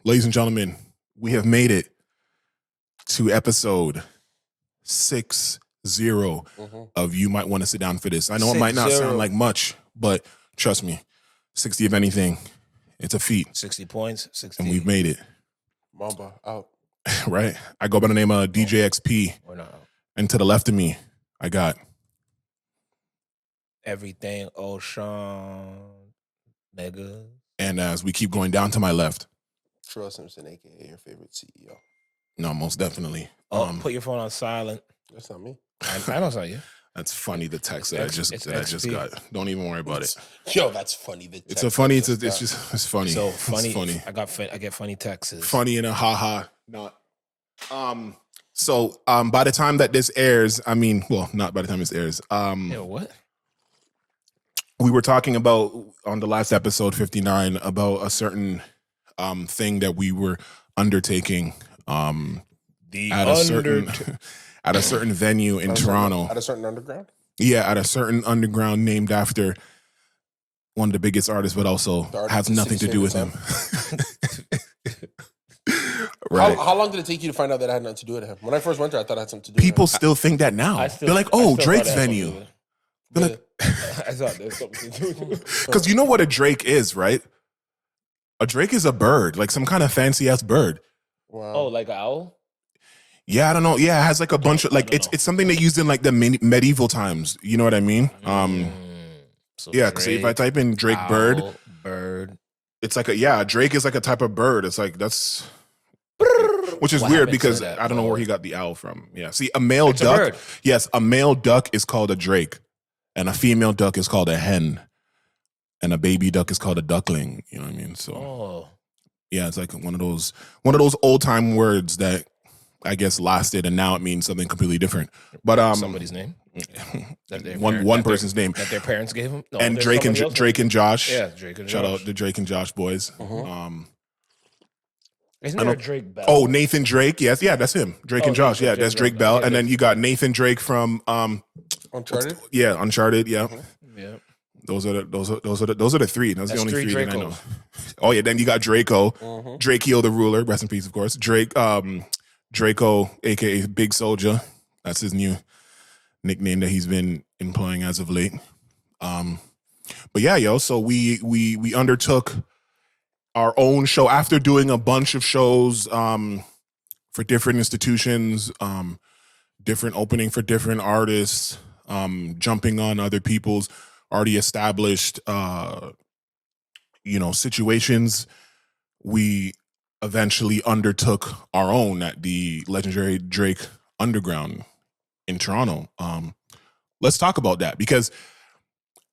ladies and gentlemen, we have made it to episode 60 of You Might Want to Sit Down for This. I know it might not sound like much, but trust me, 60 of anything, it's a feat. 60 points, 60. And we've made it. Mamba out. Right? I go by the name of DJXP. We're not out. And to the left of me, I got EverythingOShauN, nigga. And as we keep going down to my left, Trivelle Simpson, a.k.a. your favorite CEO. No, most definitely. Put your phone on silent. That's not me. I know it's not you. That's funny, the text that I just got. Don't even worry about it. Yo, that's funny. It's funny. It's funny. So funny. It's funny. I get funny texts. Funny and a haha. Not. So by the time that this airs, not by the time this airs. What? We were talking about on the last episode 59 about a certain thing that we were undertaking at a certain venue in Toronto. At a certain underground? Yeah, at a certain underground named after one of the biggest artists, but also has nothing to do with him. Right. How long did it take you to find out that it had nothing to do with him? When I first went there, I thought it had something to do with him. People still think that now. They're like, oh, Drake's venue. They're like, I thought there was something to do with it. Because you know what a Drake is, right? A Drake is a bird, like some kind of fancy-ass bird. Wow. Oh, like an owl? Yeah, I don't know. Yeah, it has like a bunch of, like, it's something they used in like the medieval times. You know what I mean? So yeah, because if I type in Drake owl, bird, it's like Drake is like a type of bird. It's like, that's... Which is weird because I don't know where he got the owl from. Yeah, see, a male duck. Yes, a male duck is called a drake, and a female duck is called a hen, and a baby duck is called a duckling. You know what I mean? So, yeah, it's like one of those old time words that I guess lasted, and now it means something completely different. But somebody's name, one person's name that their parents gave him, and Drake and Josh. Yeah, Drake and Josh. Shout out to Drake and Josh boys. Isn't there a Drake Bell? Oh, Nathan Drake. Yes, yeah, that's him. Drake and Josh. Yeah, that's Drake Bell. And then you got Nathan Drake from Uncharted. Yeah, Uncharted. Yeah, yeah. Those are the three. That's the only three that I know. Oh yeah, then you got Draco, Drakeo the Ruler. Rest in peace, of course. Draco, aka Big Soldier. That's his new nickname that he's been employing as of late. But yeah, yo. So we undertook our own show after doing a bunch of shows for different institutions, different opening for different artists, jumping on other people's already established situations. We eventually undertook our own at the legendary Drake Underground in Toronto. Let's talk about that because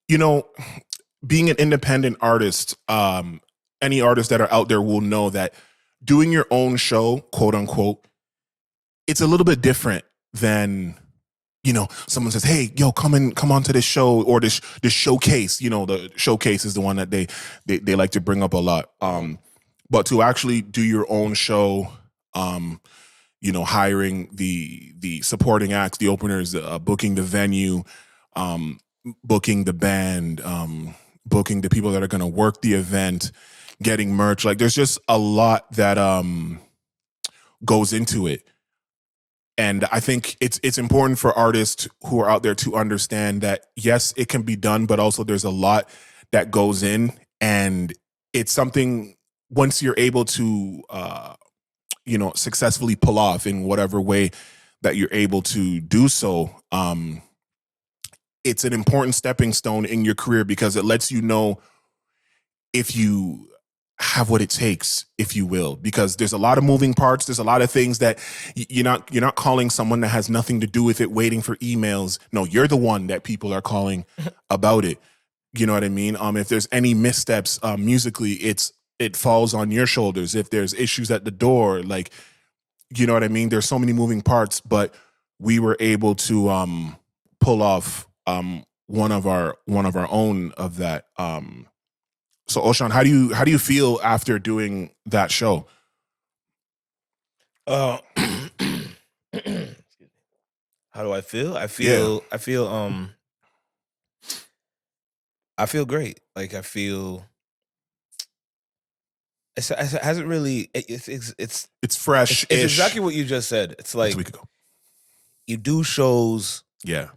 being an independent artist, any artists that are out there will know that doing your own show, quote unquote, it's a little bit different than, someone says, hey, yo, come on to this show or this showcase. The showcase is the one that they like to bring up a lot. But to actually do your own show, hiring the supporting acts, the openers, booking the venue, booking the band, booking the people that are going to work the event, getting merch. Like there's just a lot that goes into it. And I think it's important for artists who are out there to understand that, yes, it can be done, but also there's a lot that goes in. And it's something, once you're able to, successfully pull off in whatever way that you're able to do so, it's an important stepping stone in your career because it lets you know if you have what it takes, if you will, because there's a lot of moving parts. There's a lot of things that you're not calling someone that has nothing to do with it, waiting for emails. No, you're the one that people are calling about it. You know what I mean? If there's any missteps musically, it falls on your shoulders. If there's issues at the door, like, you know what I mean? There's so many moving parts, but we were able to pull off one of our own of that. So Oshaun, how do you feel after doing that show? How do I feel? I feel great. Like I feel it hasn't really. It's fresh. It's exactly what you just said. It's like a week ago. You do shows, yeah,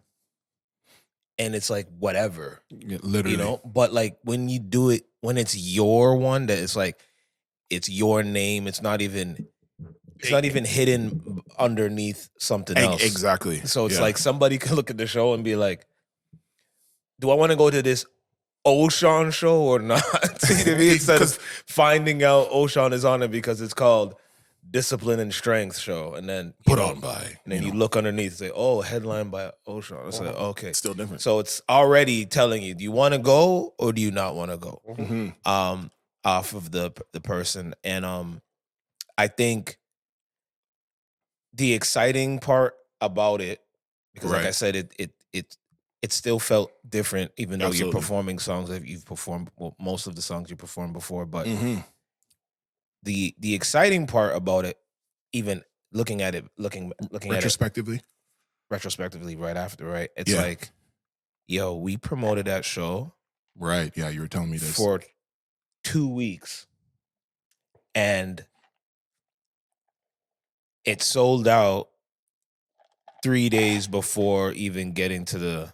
and it's like whatever, literally. You know, but like when you do it, when it's your one, that it's like it's your name. It's not even hidden underneath something else. Exactly. So it's like somebody can look at the show and be like, "Do I want to go to this OShauN show or not?" You know what I mean? Instead of finding out OShauN is on it because it's called Discipline and Strength Show, and then you look underneath and say, "Oh, headlined by OShauN." It's like, okay, it's still different. So it's already telling you, do you want to go or do you not want to go? Off of the person, and I think the exciting part about it, because like I said, it still felt different, even though you're performing songs that you've performed, most of the songs you performed before. But the exciting part about it, even looking at it retrospectively right after, right? It's like, yo, we promoted that show. Right. Yeah, you were telling me this. For 2 weeks. And it sold out 3 days before even getting to the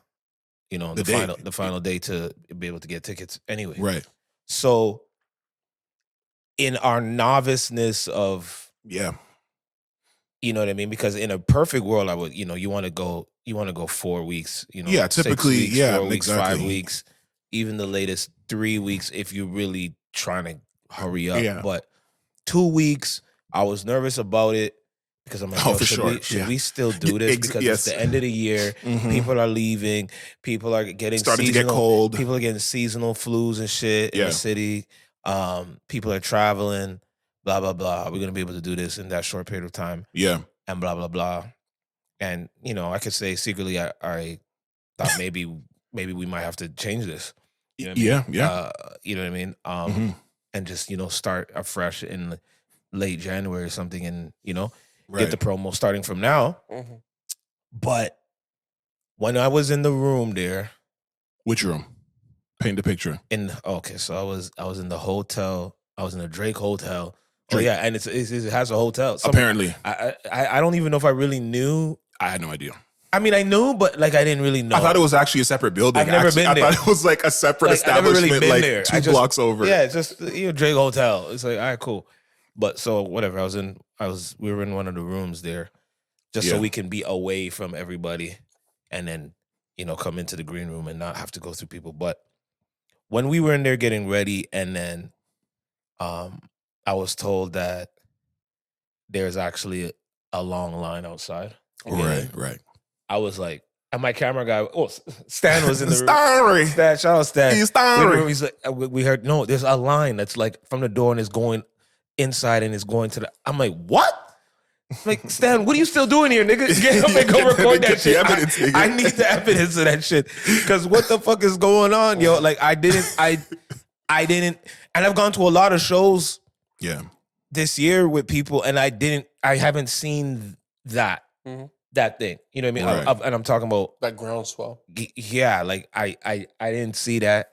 final day to be able to get tickets anyway. Right. So in our noviceness of, you know what I mean? Because in a perfect world, I would, you want to go 4 weeks, typically, 6 weeks, 4 weeks, exactly. 5 weeks, even the latest 3 weeks, if you're really trying to hurry up. Yeah. But 2 weeks, I was nervous about it because I'm like, should we still do this? Because it's the end of the year. People are leaving. People are getting starting to get cold. People are getting seasonal flus and shit in the city. People are traveling, blah, blah, blah. We're going to be able to do this in that short period of time. Yeah. And blah, blah, blah. And, I could say secretly, I thought maybe we might have to change this. You know what I mean? You know what I mean? And just, start afresh in late January or something and, get the promo starting from now. But when I was in the room there. Which room? Paint the picture. So I was in the hotel. I was in the Drake hotel. Drake. Oh yeah, and it has a hotel. Apparently. I don't even know if I really knew. I had no idea. I mean, I knew, but like I didn't really know. I thought it was actually a separate building. I've never been there. I thought it was like a separate establishment, I've never really been there. 2 blocks over. Yeah, it's just Drake hotel. It's like, all right, cool. But so whatever. We were in one of the rooms there, just so we can be away from everybody, and then come into the green room and not have to go through people. But when we were in there getting ready, and then I was told that there's actually a long line outside. Right. I was like, and my camera guy, Stan was in the room. Stan, shout out Stan. He's Stan. He's like, we heard, no, there's a line that's like from the door and is going inside and is going to the, I'm like, what? Like, Stan, what are you still doing here, nigga? Get up and go record that shit. I need the evidence of that shit. Because what the fuck is going on, yo? Like, I didn't, and I've gone to a lot of shows this year with people, and I haven't seen that. That thing, you know what I mean? Right. And I'm talking about that groundswell. Yeah, like I didn't see that,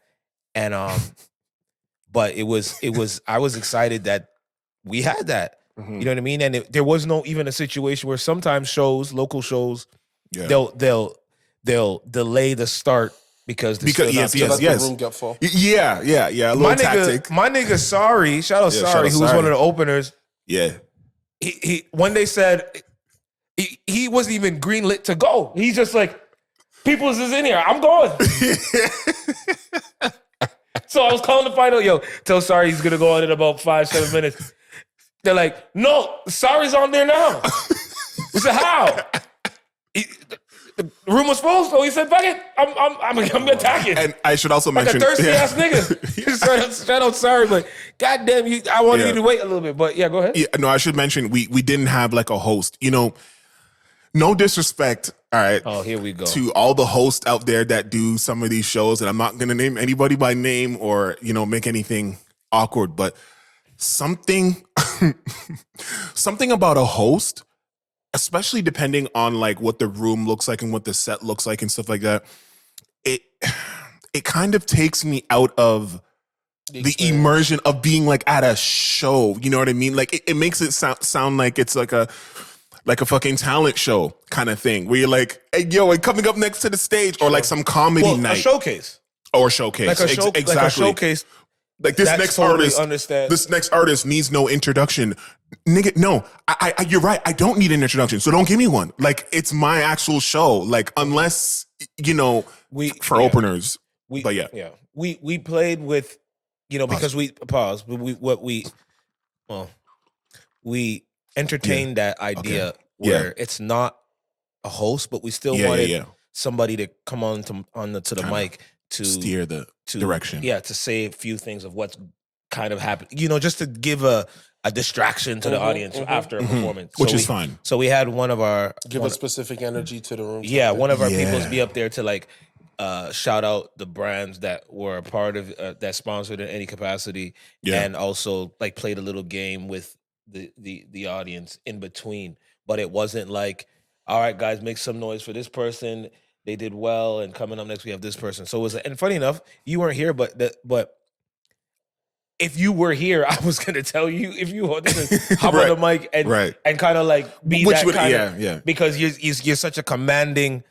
and but it was I was excited that we had that. You know what I mean? And there was no even a situation where sometimes local shows, they'll delay the start because the room get full. Yeah. A little tactic. My nigga, Sorry, shout out Sorry, who was one of the openers. Yeah, he when they said. He wasn't even greenlit to go. He's just like, Peoples is in here. I'm going. So I was calling to find out, yo, tell Sorry he's going to go on in about 5-7 minutes. They're like, no, Sorry's on there now. We said, how? The room was full, so he said, fuck it. I'm attacking. And I should also mention. Like a thirsty ass nigga. Shout out Sorry, but goddamn, I wanted you to wait a little bit. But yeah, go ahead. Yeah, no, I should mention we didn't have like a host. No disrespect, all right. Oh, here we go. To all the hosts out there that do some of these shows, and I'm not going to name anybody by name or, make anything awkward, but something about a host, especially depending on like what the room looks like and what the set looks like and stuff like that, it kind of takes me out of the immersion of being like at a show. You know what I mean? Like it makes it sound like it's like a fucking talent show kind of thing where you're like, hey, yo, and coming up next to the stage, or like some comedy night, a showcase, or showcase, like a show, exactly. like a showcase. Like this next artist, this next artist needs no introduction, nigga. No, I you're right. I don't need an introduction, so don't give me one. Like it's my actual show. Like unless for openers. We played with, because we entertained that idea where it's not a host, but we still wanted somebody to come on to the mic to steer the direction. Yeah, to say a few things of what's kind of happened. Just to give a distraction to the audience after a performance. Which is fine. So we had one of our give a specific energy to the room. Yeah, one of our peoples be up there to like shout out the brands that were a part of that sponsored in any capacity, and also like played a little game with the audience in between. But it wasn't like, all right, guys, make some noise for this person. They did well, and coming up next we have this person. So it was, and funny enough, you weren't here, but if you were here, I was gonna tell you if you hop on the mic and kind of like be because you're such a commanding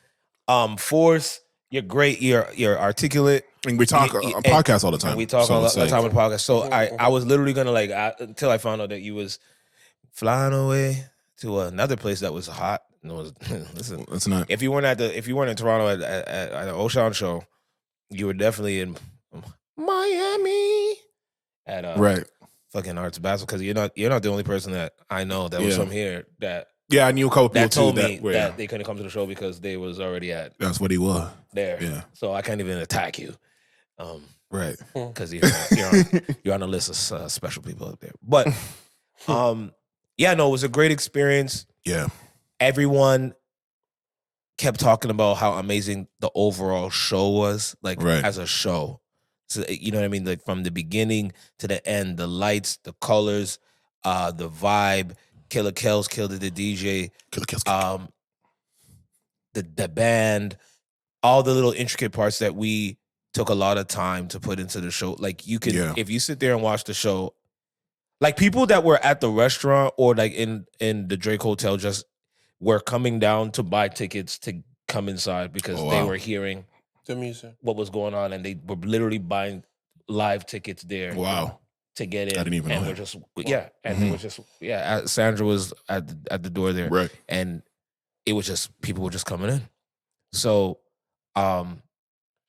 force. You're great. You're articulate. And we talk on podcasts all the time. We talk all the time on podcasts. So I was literally gonna like until I found out that you was flying away to another place that was hot. No, listen, it's not. If you weren't in Toronto at the OShauN show, you were definitely in Miami at fucking Arts Basel, because you're not the only person that I know that was from here that. Yeah, I knew a couple people told me that they couldn't come to the show because they was already at. That's what he was there. Yeah, so I can't even attack you, because you're on a list of special people up there. But it was a great experience. Yeah, everyone kept talking about how amazing the overall show was, like as a show. So you know what I mean, like from the beginning to the end, the lights, the colors, the vibe. Killer Kells killed it, the DJ. Killer Kells. The band, all the little intricate parts that we took a lot of time to put into the show. Like you could, if you sit there and watch the show, like people that were at the restaurant or like in the Drake Hotel just were coming down to buy tickets to come inside because they were hearing the music, what was going on, and they were literally buying live tickets there. Wow. To get in, I didn't even know and that. we're just they were just Sandra was at the door there, and it was just people were just coming in. So, shout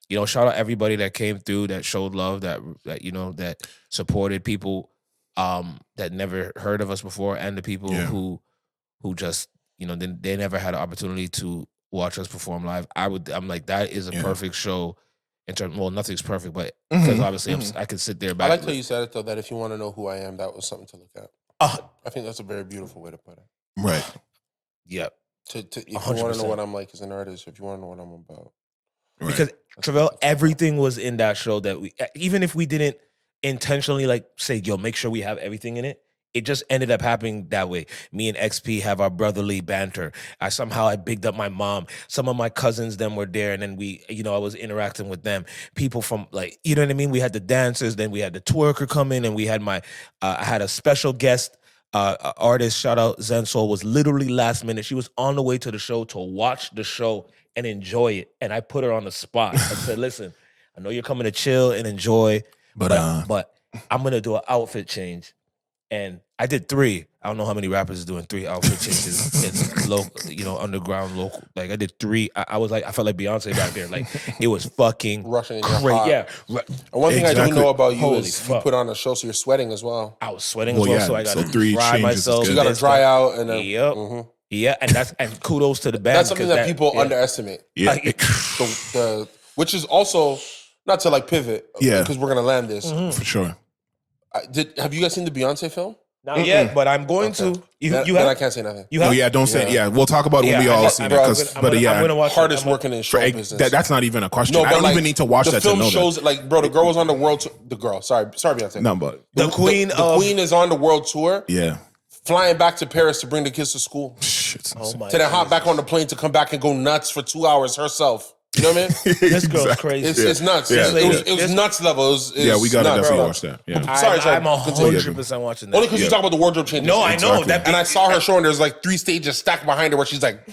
out everybody that came through, that showed love, that supported people, that never heard of us before, and the people who just they never had an opportunity to watch us perform live. I'm like, that is a perfect show. In terms, nothing's perfect, but because obviously I could sit there back. I like how you said it though, that if you want to know who I am, that was something to look at. I think that's a very beautiful way to put it. Right. Yep. If you want to know what I'm like as an artist, if you want to know what I'm about. Right. Because Trivelle, everything was in that show that we, even if we didn't intentionally like say, yo, make sure we have everything in it. It just ended up happening that way. Me and XP have our brotherly banter. I bigged up my mom. Some of my cousins then were there, and then I was interacting with them. People from like, you know what I mean? We had the dancers, then we had the twerker come in, and we had I had a special guest artist, shout out Zen Soul, was literally last minute. She was on the way to the show to watch the show and enjoy it. And I put her on the spot. I said, listen, I know you're coming to chill and enjoy, but I'm going to do an outfit change. And I did 3. I don't know how many rappers are doing 3 outfit changes. It's local, underground, local. Like I did 3. I was like, I felt like Beyonce back there. Like it was fucking rushing in crazy. Yeah. And one thing I do know about you is you put on a show, so you're sweating as well. I was sweating as well, so I got to 3 dry myself. So you got to dry out, and then yeah, and kudos to the band. That's something that people underestimate. Yeah, which is also not to like pivot. Because we're gonna land this for sure. Have you guys seen the Beyonce film? Not yet, but I'm going to. You have? I can't say nothing. You have? Don't say. Yeah, we'll talk about it when we all see it. I'm gonna watch hardest working in show business. That's not even a question. I don't even need to watch that to know that. The film shows like, bro, the girl was on the world tour. The girl, sorry, Beyonce. No, but the queen is on the world tour. Yeah, flying back to Paris to bring the kids to school. Shit, to then hop back on the plane to come back and go nuts for 2 hours herself. You know what I mean? This girl's crazy. It's nuts. Yeah. It was nuts level. It was We gotta nuts, definitely bro. watch that. Yeah. Sorry, I'm 100% watching that. Only because you talk about the wardrobe changes. No, I know that. And I saw her show, and there's like 3 stages stacked behind her where she's like,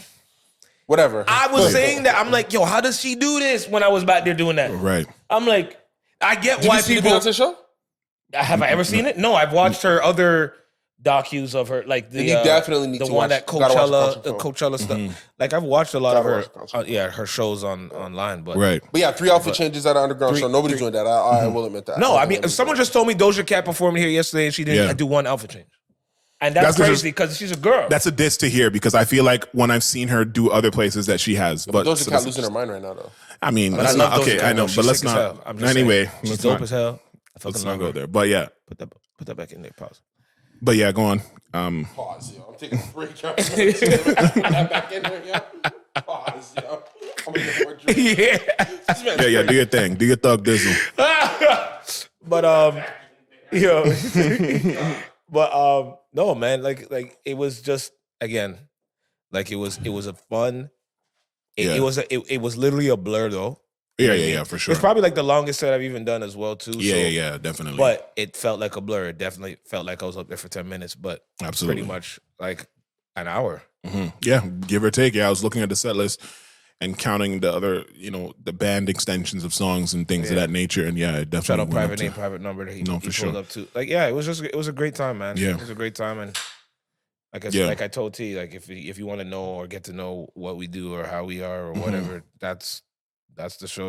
whatever. I was saying that. I'm like, yo, how does she do this when I was back there doing that? Right. I'm like, I get Did why you see people. the Beyonce show? Have I ever seen it? No, I've watched her other docus of her, like the you definitely need the to one watch. at Gotta watch Coachella, the the concert Coachella stuff. Like I've watched a lot of her, watch the concert. her shows online. But Right. But yeah, 3 outfit changes at an underground show. Nobody's doing that. I will admit that. no, I mean, someone just told me Doja Cat performed here yesterday, and she didn't do one outfit change, and that's crazy because she's a girl. That's a diss to hear because I feel like when I've seen her do other places that she has, but Doja Cat losing her mind right now, though. I mean, But let's I love not. Doja Okay, Cat, I know, though. but She's let's sick as not. hell. I'm just Anyway, saying. She's let's dope not- as hell. Let's not go there. But yeah, Put that back in there. Pause. but yeah, go on. Pause, yo. I'm taking a break, yo. Put that back in there, yo. Pause, yo. I'm gonna get more drink. Yeah. Yeah, do your thing. Do your thug dizzle. But no, man, like it was just again, like it was a fun. It was literally a blur though. Yeah, for sure. It's probably like the longest set I've even done as well too. Yeah, definitely. But it felt like a blur. It definitely felt like I was up there for 10 minutes, but Absolutely. pretty much like an hour. Yeah, give or take. Yeah, I was looking at the set list and counting the other, the band extensions of songs and things of that nature. And yeah, it definitely Shout out went Private up to- Name, Private Number that he for pulled sure. up to. Like, yeah, it was a great time, man. Yeah. It was a great time. And like I told T, like if you want to know or get to know what we do or how we are or whatever, that's the show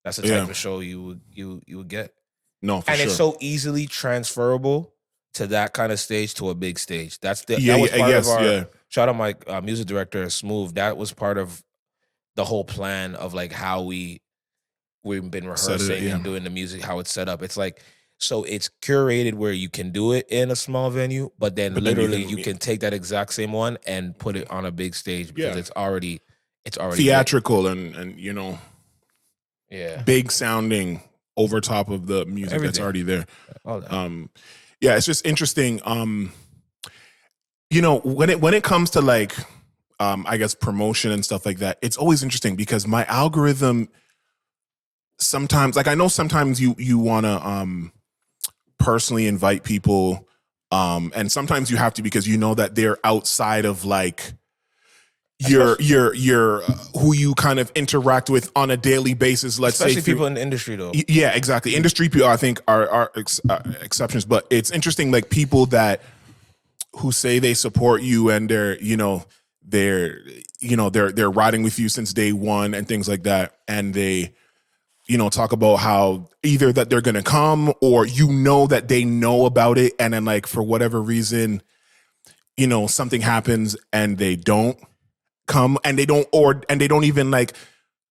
that's the type of show you would get. No, for and sure. it's so easily transferable to that kind of stage to a big stage. That was part yes, of our yeah. shout out my music director Smooth. That was part of the whole plan of like how we've been rehearsing and doing the music, how it's set up. It's like so it's curated where you can do it in a small venue, but then literally you can take that exact same one and put it on a big stage because it's already theatrical and big. big sounding over top of the music that's already there. Yeah, it's just interesting. When it comes to like I guess promotion and stuff like that, it's always interesting because my algorithm sometimes, like I know sometimes you want to personally invite people and sometimes you have to because you know that they're outside of like your who you kind of interact with on a daily basis. Let's especially say people in the industry though. Yeah, exactly. Industry people I think are exceptions, but it's interesting like people that who say they support you and they're riding with you since day one and things like that, and they talk about how either that they're gonna come or that they know about it, and then like for whatever reason something happens and they don't come and they don't even like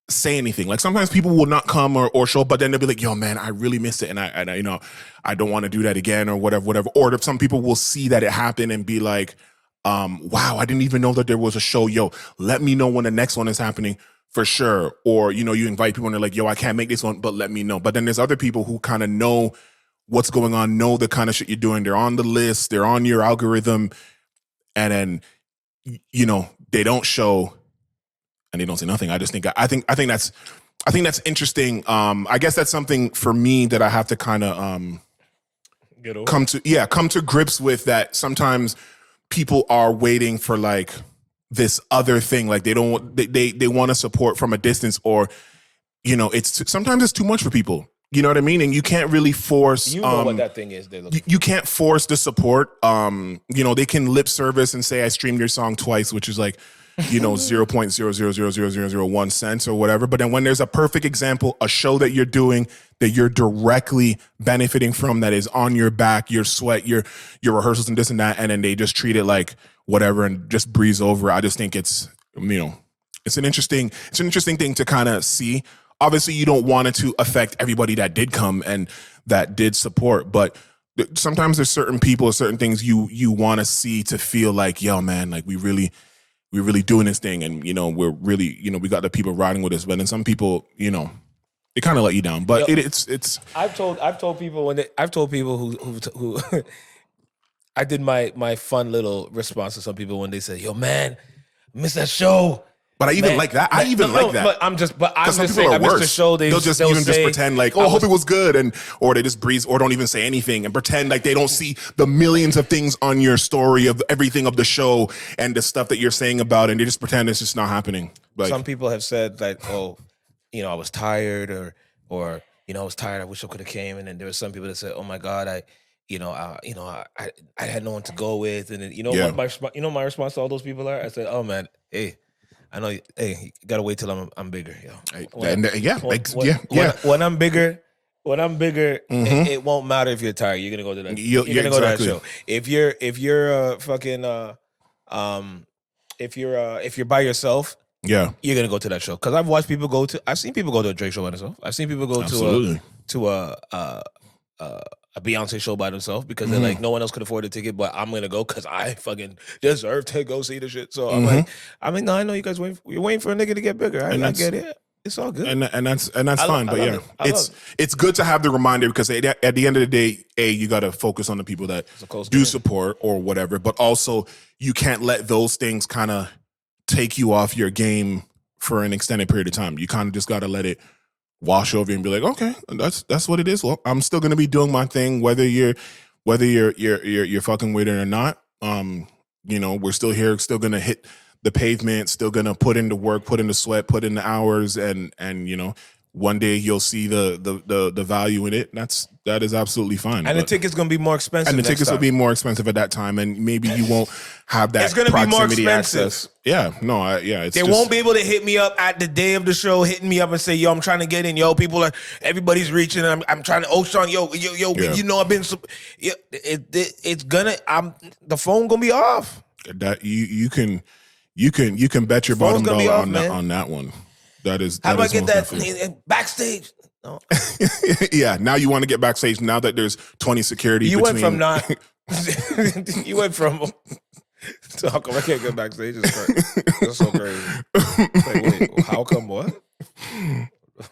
say anything. Like sometimes people will not come or show up, but then they'll be like, yo man, I really missed it and I don't want to do that again or whatever. Or if some people will see that it happened and be like, wow, I didn't even know that there was a show. Yo, let me know when the next one is happening for sure. Or, you invite people and they're like, yo, I can't make this one, but let me know. But then there's other people who kind of know what's going on, know the kind of shit you're doing. They're on the list, they're on your algorithm. And then, they don't show and they don't say nothing. I think that's interesting. I guess that's something for me that I have to kind of come to grips with, that sometimes people are waiting for like this other thing. Like they want to support from a distance, or sometimes it's too much for people. You know what I mean? And you can't really force. What that thing is. You can't force the support. They can lip service and say I streamed your song twice, which is like 0.0000001 cents or whatever. But then when there's a perfect example, a show that you're doing that you're directly benefiting from, that is on your back, your sweat, your rehearsals and this and that, and then they just treat it like whatever and just breeze over. I just think it's it's an interesting thing to kind of see. Obviously, you don't want it to affect everybody that did come and that did support, but sometimes there's certain people, certain things you want to see to feel like, yo, man, like we're really doing this thing, and we're really we got the people riding with us. But then some people, they kind of let you down. But it's. I've told people who I did my fun little response to some people when they said, "Yo, man, I missed that show. But I even like that. I even like that. But I'm just some saying, people are worse. the show, They'll just pretend like, oh, I hope it was good, or they just breeze, or don't even say anything and pretend like they don't see the millions of things on your story of everything of the show and the stuff that you're saying about it, and they just pretend it's just not happening. Like, some people have said like, oh, I was tired, or I was tired. I wish I could have came. And then there were some people that said, oh my God, I had no one to go with. And then, what my response to all those people are? I said, oh man, hey, I know. Hey, you gotta wait till I'm bigger, yo. When I'm bigger, it won't matter if you're tired. You're gonna go to that. You're gonna go to that show. If you're if you're by yourself, you're gonna go to that show. Because I've seen people go to a Drake show by themselves. I've seen people go to a Beyonce show by themselves because they're like, no one else could afford a ticket, but I'm gonna go because I fucking deserve to go see the shit. So I'm like, no, I know you guys you're waiting for a nigga to get bigger. I get it. It's all good, and that's fine. But yeah, it's good to have the reminder because at the end of the day, you got to focus on the people that do support or whatever. But also, you can't let those things kind of take you off your game for an extended period of time. You kind of just got to let it wash over you and be like, okay, that's what it is. Well, I'm still gonna be doing my thing, whether you're fucking with it or not. We're still here, still gonna hit the pavement, still gonna put in the work, put in the sweat, put in the hours, and one day you'll see the value in it. That is absolutely fine. And the ticket's gonna be more expensive. And the tickets will be more expensive at that time, and maybe you won't have that. It's gonna be more expensive. Access. Yeah, no, They won't be able to hit me up at the day of the show, hitting me up and say, "Yo, I'm trying to get in." Yo, everybody's reaching. I'm trying to. Sean, yo. Yeah. I've been. It's gonna. The phone gonna be off. That you can bet your bottom dollar on that one. That is. How do I get that backstage? No. Yeah, now you want to get backstage now that there's 20 security. You went from not. You went from. So how come I can't get backstage? That's so crazy. Like, wait, how come what?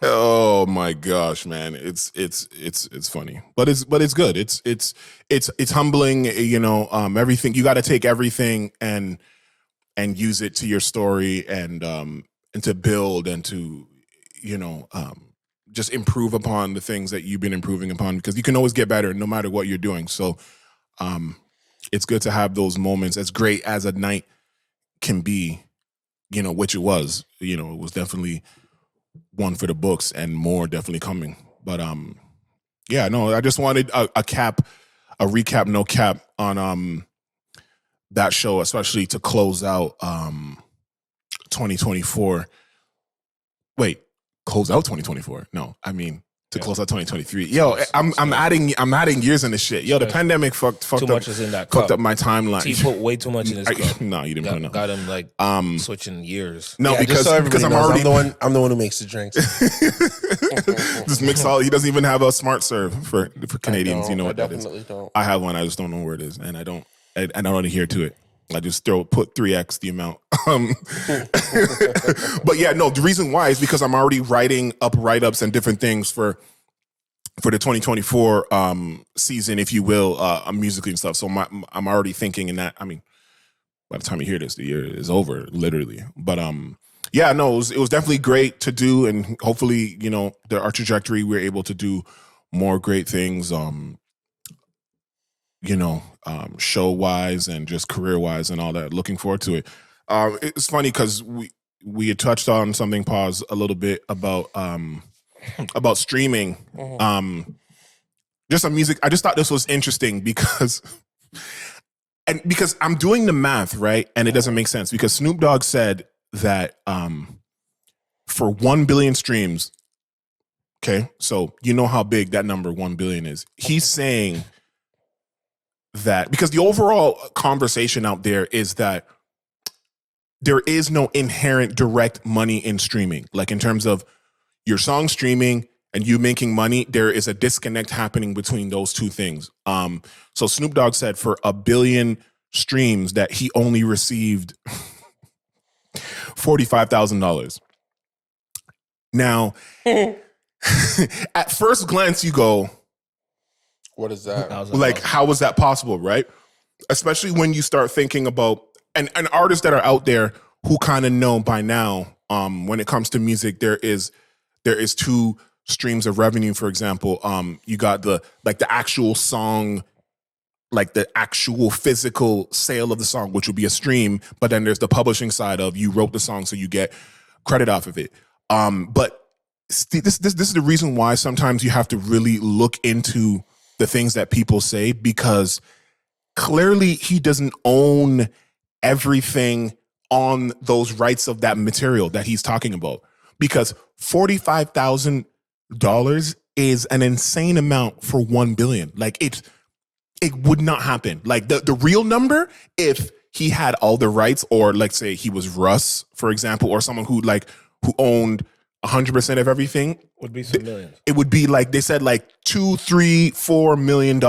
Oh my gosh, man! It's funny, but it's good. It's humbling. Everything you got to take everything and use it to your story and to build and to just improve upon the things that you've been improving upon, because you can always get better no matter what you're doing. So it's good to have those moments, as great as a night can be, which it was. It was definitely one for the books and more definitely coming. But I just wanted a recap, no cap on that show, especially to close out 2024. Wait, close out 2024? No, I mean to close out 2023. Yo, I'm adding years in this shit. Yo, the pandemic fucked too up. Much is in that fucked cup. up my timeline. He put way too much in his cup. No, you didn't put enough. Got him like switching years. No, because I'm already I'm the one who makes the drinks. Just mix all. He doesn't even have a smart serve for Canadians. You know what that is? Don't. I have one. I just don't know where it is, and I don't adhere to it. I just put 3x the amount. But yeah, no, the reason why is because I'm already writing up write-ups and different things for the 2024 season, if you will, musically and stuff. So I'm already thinking in that. I mean, by the time you hear this, the year is over, literally. But it was definitely great to do, and hopefully, our trajectory, we're able to do more great things. Show wise and just career wise and all that. Looking forward to it. It's funny because we had touched on something, pause a little bit about streaming. Just on music. I just thought this was interesting because I'm doing the math, right? And it doesn't make sense because Snoop Dogg said that for 1 billion streams, okay, so you know how big that number 1 billion is. He's saying that because the overall conversation out there is that there is no inherent direct money in streaming. Like in terms of your song streaming and you making money, there is a disconnect happening between those two things. So Snoop Dogg said for 1 billion streams that he only received $45,000. Now, at first glance, you go, what is that? Like, how was that possible, right? Especially when you start thinking about and artists that are out there who kind of know by now, when it comes to music, there is two streams of revenue. For example, you got the actual song, like the actual physical sale of the song, which would be a stream, but then there's the publishing side of you wrote the song, so you get credit off of it. But this is the reason why sometimes you have to really look into the things that people say, because clearly he doesn't own everything on those rights of that material that he's talking about, because $45,000 is an insane amount for 1 billion. Like it would not happen. Like the real number, if he had all the rights, or like say he was Russ, for example, or someone who owned 100% of everything, would be some millions. It would be like, they said like $2, $3, $4 million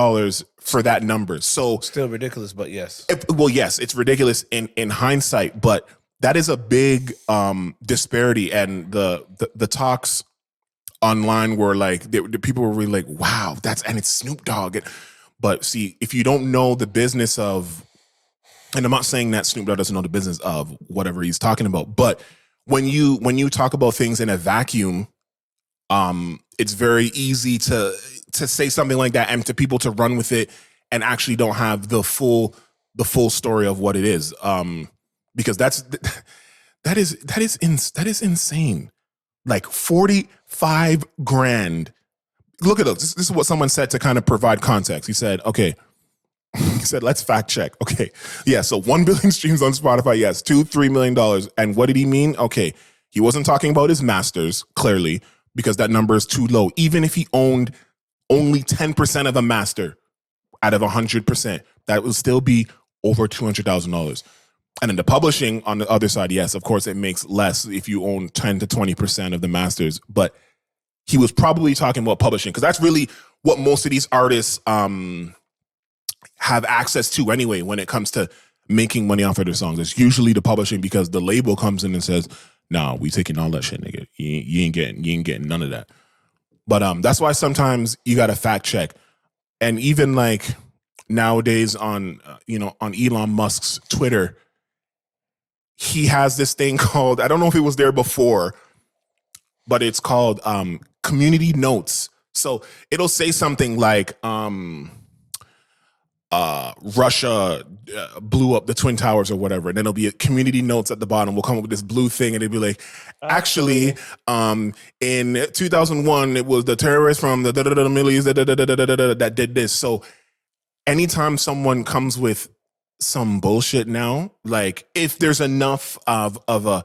for that number. So still ridiculous, but yes. Yes, it's ridiculous in hindsight, but that is a big disparity. And the talks online were like, the people were really like, wow, and it's Snoop Dogg. But see, if you don't know the business of, and I'm not saying that Snoop Dogg doesn't know the business of whatever he's talking about, but when you talk about things in a vacuum, it's very easy to say something like that and to people to run with it and actually don't have the full story of what it is. Because that is insane. Like 45 grand. Look at this. This is what someone said to kind of provide context. He said, okay. He said, let's fact check. Okay. Yeah. So 1 billion streams on Spotify. Yes. $2-3 million. And what did he mean? Okay. He wasn't talking about his masters, clearly, because that number is too low. Even if he owned only 10% of a master out of 100%, that would still be over $200,000. And then the publishing on the other side, yes, of course, it makes less if you own 10 to 20% of the masters. But he was probably talking about publishing, because that's really what most of these artists have access to anyway when it comes to making money off of their songs. It's usually the publishing, because the label comes in and says, nah, we taking all that shit, nigga. You ain't getting none of that. But that's why sometimes you got to fact check. And even like nowadays on Elon Musk's Twitter, he has this thing called, I don't know if it was there before, but it's called community notes. So it'll say something like, Russia blew up the Twin Towers or whatever. And then there'll be a community notes at the bottom. We'll come up with this blue thing, and it'll be like, actually, in 2001, it was the terrorists from the Middle East that did this. So anytime someone comes with some bullshit now, like if there's enough of an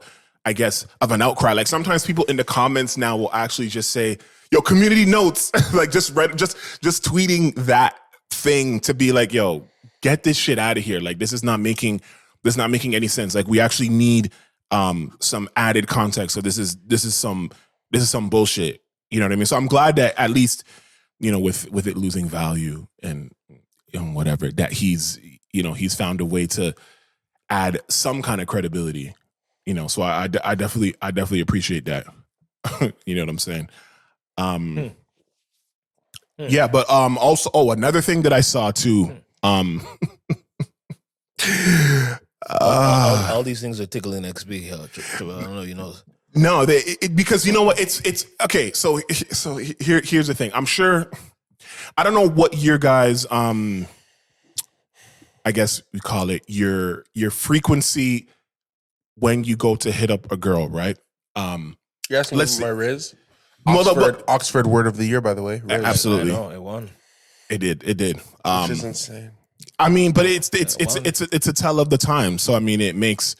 outcry, like sometimes people in the comments now will actually just say, yo, community notes, like just tweeting that thing to be like, yo, get this shit out of here. Like this is not making any sense. Like we actually need some added context. So this is some bullshit. You know what I mean? So I'm glad that at least, with it losing value and whatever, that he's found a way to add some kind of credibility. So I definitely appreciate that. You know what I'm saying? Yeah, but also, another thing that I saw too. All these things are tickling XB. I don't know, No, because you know what? It's okay. So here's the thing. I'm sure. I don't know what your guys. I guess we call it your frequency when you go to hit up a girl, right? You're asking my Riz? Oxford, Oxford Word of the Year, by the way. Riz. Absolutely, I know, it won. It did. Which is insane. I mean, but it's a tell of the time. So I mean, it makes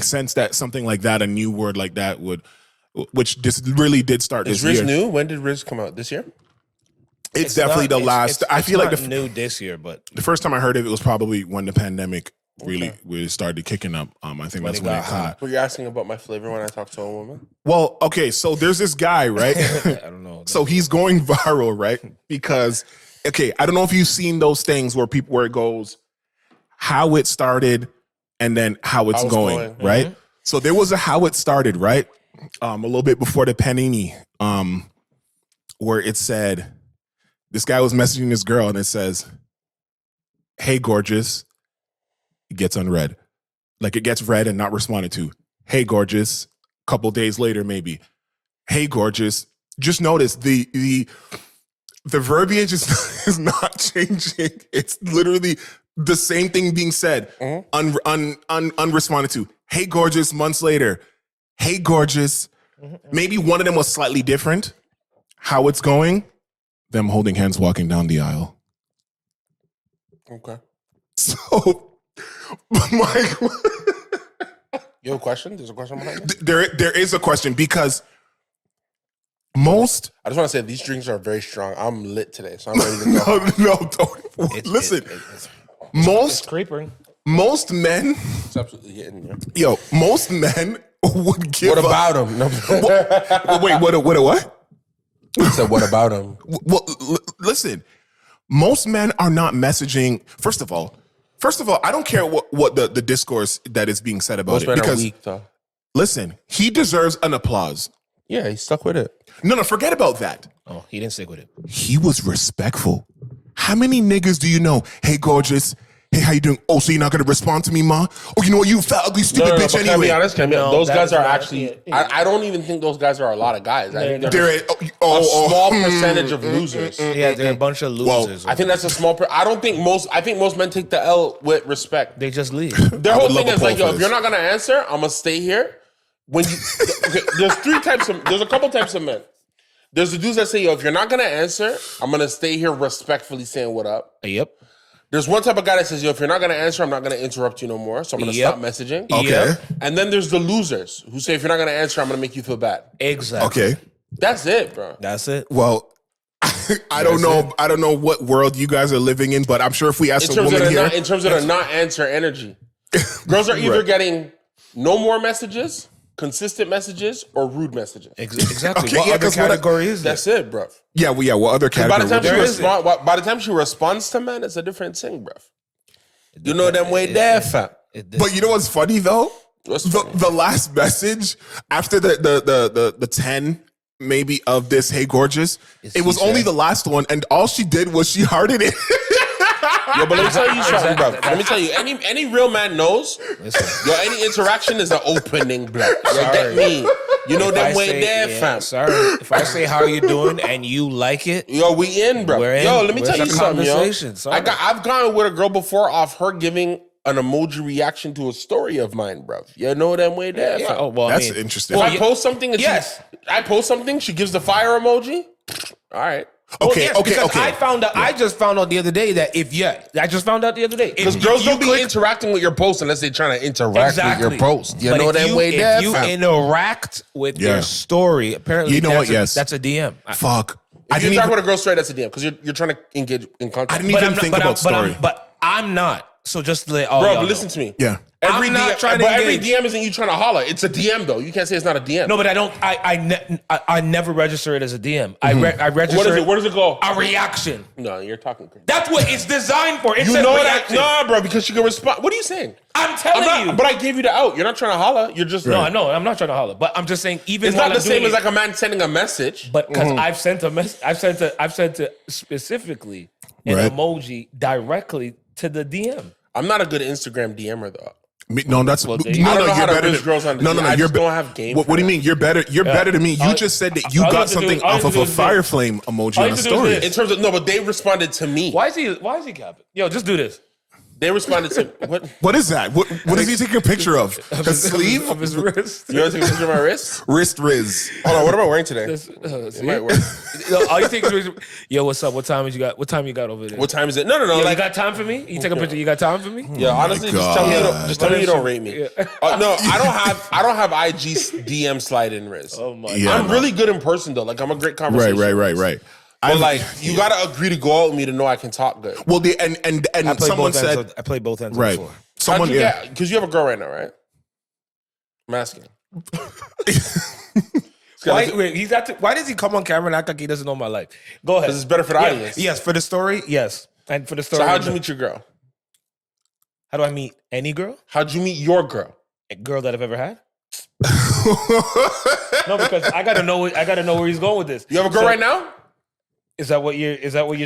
sense that something like that, a new word like that, which this really did start this year. Is Riz new? When did Riz come out? This year? It's definitely the last. I feel like new this year, but the first time I heard it was probably when the pandemic really started kicking up. I think that's when it hot. Were you asking about my flavor when I talk to a woman? Well, okay, so there's this guy, right? I don't know. So he's going viral, right? Because I don't know if you've seen those things where it goes how it started and then how it's going, right? Mm-hmm. So there was a how it started, right? A little bit before the panini, where it said this guy was messaging this girl and it says, "Hey, gorgeous." It gets unread. Like it gets read and not responded to. Hey, gorgeous. Couple days later, maybe. Hey, gorgeous. Just notice the verbiage is not changing. It's literally the same thing being said, unresponded to. Hey, gorgeous. Months later. Hey, gorgeous. Maybe one of them was slightly different. How it's going? Them holding hands, walking down the aisle. Okay. So, Mike, you have a question? There's a question behind it? there is a question because most. I just want to say these drinks are very strong. I'm lit today, so I'm ready to go. No, don't. Listen, most creeping. Most men. It's absolutely hitting you. Yo, most men would give. What about him? No. Wait, what? I said, what about him? Well, listen. Most men are not messaging. First of all, I don't care what the discourse that is being said about Most it. men Because are weak, though. listen, he deserves an applause. Yeah, he stuck with it. No, forget about that. Oh, he didn't stick with it. He was respectful. How many niggas do you know? Hey, gorgeous. Hey, how you doing? Oh, so you're not gonna respond to me, ma? Oh, you know what? You fat, ugly, stupid bitch Can I anyway. be honest? No, those that guys is are not actually. it. Yeah. I don't even think those guys are a lot of guys. I think No, they're There is, a small percentage of losers. Yeah, they're a bunch of losers. I think that's a small. I don't think most. I think most men take the L with respect. they just leave. Their I whole would thing love a is like, poll yo, for if you're this. not gonna answer, I'm gonna stay here. When you, okay, there's a couple types of men. There's the dudes that say, yo, if you're not gonna answer, I'm gonna stay here respectfully saying what up. Yep. There's one type of guy that says, yo, if you're not gonna answer, I'm not gonna interrupt you no more. So I'm gonna Yep. stop messaging. Okay. Yep. And then there's the losers who say, if you're not gonna answer, I'm gonna make you feel bad. Exactly. Okay. That's it, bro. That's it. Well, I don't know. I don't know what world you guys are living in, but I'm sure if we ask a woman here, In terms of the not answer energy, girls are either Right. getting no more messages, consistent messages, or rude messages. Exactly. Okay, What yeah, other 'cause what I- category is that? That's it, bro. yeah, well, yeah. What other By category? the time she responds to men, it's a different thing, bro. You know them way there, fam. But you know what's funny though? What's The, funny? the last message after the 10 maybe of this, hey gorgeous, it was she only said- the last one, and all she did was she hearted it. Yo, but let me tell you something, bro. Let me tell you, any real man knows, yo, any interaction is an opening, bro. You get me? You know them way there, fam. Sorry. If I say how you doing and you like it, Yo, we in, bro. We're in. Yo, let me Where's tell you the something, yo. conversation? Sorry. I've gone with a girl before off her giving an emoji reaction to a story of mine, bro. You know them way there, fam. oh well, That's I mean, interesting. If well, I post something, and yes. I post something, she gives the fire emoji. All right. Okay, yes, okay, because okay. I just found out the other day that I just found out the other day. Because girls don't be interacting with your post unless they're trying to interact with your post. You But know if that way there, If you fam. interact with Yeah. your story, apparently You know what? Yes. that's a DM. Fuck. I If you didn't talk even, with a girl straight, that's a DM because you're trying to engage in contact. I didn't even think about story. But I'm not. So just let all Bro, y'all but know. listen to me. Yeah. Every I'm not DM, trying to but every engage. DM isn't you trying to holler. It's a DM though. You can't say it's not a DM. No, but I don't. I never register it as a DM. I register. What is it? Where does it go? A reaction. No, you're talking crazy. That's what it's designed for. It You says know that? reaction. Nah, bro, because she can respond. What are you saying? I'm telling you. But I gave you the out. You're not trying to holler. You're just No, I'm not trying to holler, but I'm just saying. Even It's while not the I'm doing same as it, like a man sending a message. But because I've sent a message, I've sent a specifically an Right. emoji directly to the DM. I'm not a good Instagram DMer though. No, that's Well, no, they- no, I don't know how to you're better. risk girls on the No, DM. I you're just don't have game What for do you that. mean? You're better. You're better than me. You All- just said that you all you got have to do- something all you off have of to do a is this. fire flame emoji All on you a have to do is story. this. In terms of no, but they responded to me. Why is he capping? Yo, just do this. They responded to what? What is that? What is he taking a picture of? His sleeve? of his wrist. You want to take a picture of my wrist? Wrist riz. Hold on, what am I wearing today? See? It might work. No, all you take is yo, what's up? What time you got? What time you got over there? What time is it? No, Yo, like you got time for me? You take a picture. You got time for me? yeah, honestly, just tell me you don't rate me. Yeah. No, I don't have IG DM slide in Riz. Oh my. Yeah. I'm really good in person though. Like I'm a great conversation. Right. But like you gotta agree to go out with me to know I can talk good. Well, and I played someone both ends. said I played both ends right. before. Someone How'd you yeah. get? Because you have a girl right now, right? I'm asking. Why does he come on camera and act like he doesn't know my life? Go ahead. Because it's better for the Yeah, audience. Yes, for the story, yes, and for the story. So how'd you meet your girl? How do I meet any girl? How'd you meet your girl? A girl that I've ever had? No, because I gotta know where he's going with this. You have a girl So, right now? Is that what you're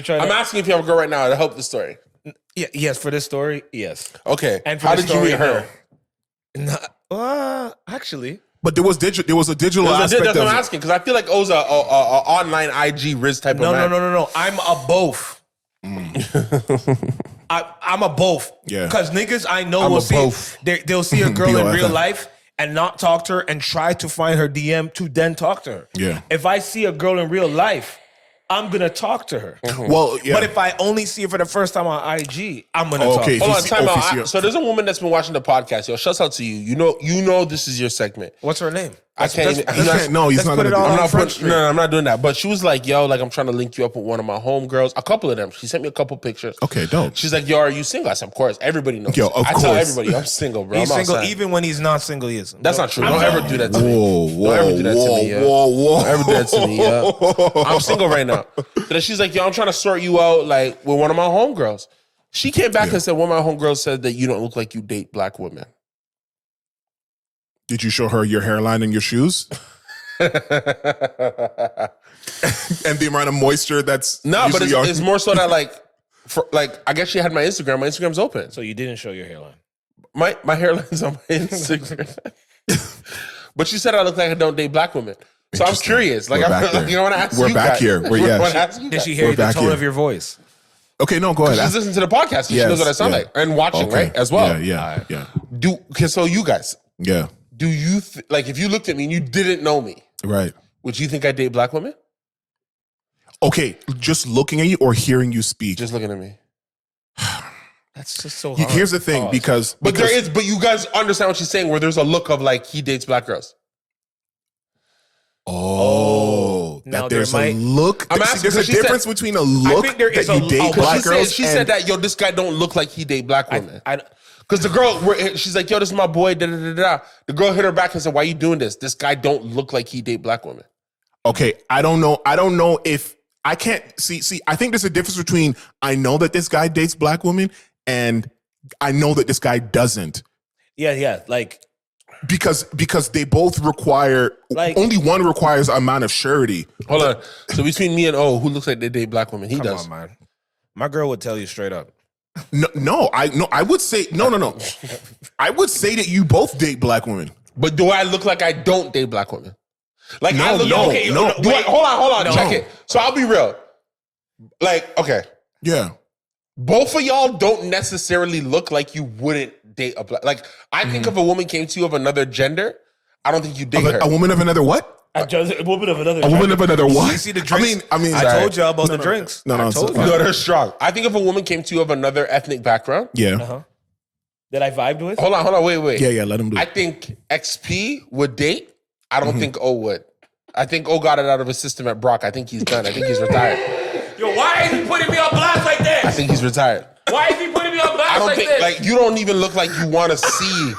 trying I'm to? asking if you have a girl right now to help the story. Yeah, yes, for this story, yes. Okay. And for how the did you story, meet her? no. Actually. But there was a digital aspect That's of what I'm it. asking, because I feel like O's a online IG Riz type of man. No. I'm a both. I'm a both. Yeah. Because niggas I know I'm will a see both. they'll see a girl in BOFF. real life and not talk to her and try to find her DM to then talk to her. Yeah. If I see a girl in real life, I'm gonna talk to her. Well, yeah. But if I only see her for the first time on IG, I'm gonna talk. Okay. To her. Hold on, If time you out. see- So there's a woman that's been watching the podcast. Yo, shouts out to you. You know this is your segment. What's her name? I can't even- no, he's let's not put gonna it do all that. I'm on not Front putting, Street. no, I'm not doing that. But she was like, yo, like I'm trying to link you up with one of my homegirls. A couple of them. She sent me a couple pictures. Okay, dope. She's like, yo, are you single? I said, of course. Everybody knows. Yo, of I tell course. everybody, I'm single, bro. He's I'm single, outside. even when he's not single. He isn't. That's not true. Don't ever do that to me. Whoa, Don't ever do that to me, yeah. whoa. Don't ever do that to me, yeah. I'm single right now. Then she's like, yo, I'm trying to sort you out like with one of my homegirls. She came back and said, one of my homegirls said that you don't look like you date black women. Did you show her your hairline and your shoes? And the amount of moisture that's No, but usually it's more so that like I guess she had my Instagram. My Instagram's open. So you didn't show your hairline. My hairline's on my Instagram. But she said I look like I don't date black women. So I'm Interesting. curious. Like, We're back there. you know, when I ask We're you back guys, here. when I ask you Did guys. she hear We're the back tone here. of your voice? Okay, no, go ahead. She's listening to the podcast. So she knows what I sound like and watching, right? As well. Yeah. Okay, so you guys, Yeah. do you like if you looked at me and you didn't know me, Right. would you think I date black women? Okay, just looking at you or hearing you speak. Just looking at me. That's just so hard. Here's the thing, because But you guys understand what she's saying, where there's a look of like he dates black girls. now that there's there a might- look. I'm See, asking, there's a 'cause she said- difference between a look think there is that you a- date oh, black girls. She said that, yo, this guy don't look like he date black women. I Because the girl, she's like, yo, this is my boy. Da, da, da, da. The girl hit her back and said, why you doing this? This guy don't look like he date black women. Okay, I don't know if I can't see. I think there's a difference between I know that this guy dates black women and I know that this guy doesn't. yeah. Like Because they both require only one requires amount of surety. Hold on. So between me and O, who looks like they date black women? He come does. on, man. My girl would tell you straight up. No, I would say no. I would say that you both date black women. But do I look like I don't date black women? Like No, I look no, okay, no. Do I, hold on, No. check it. So I'll be real. Like, okay. Yeah. Both of y'all don't necessarily look like you wouldn't date a black. Like, I think if a woman came to you of another gender, I don't think you date her. A woman of another what? A woman of another. A woman of another what? You see the drinks? I mean, I told y'all about the drinks. No, I told you. No, they're strong. I think if a woman came to you of another ethnic background, Yeah. That I vibed with. hold on, wait. Yeah, let him do I it. think XP would date. I don't think O would. I think O got it out of his system at Brock. I think he's done. I think he's retired. Yo, why is he putting me on blast like this? I think he's retired. Why is he putting me on blast I don't like think this? like you don't even look like you want to see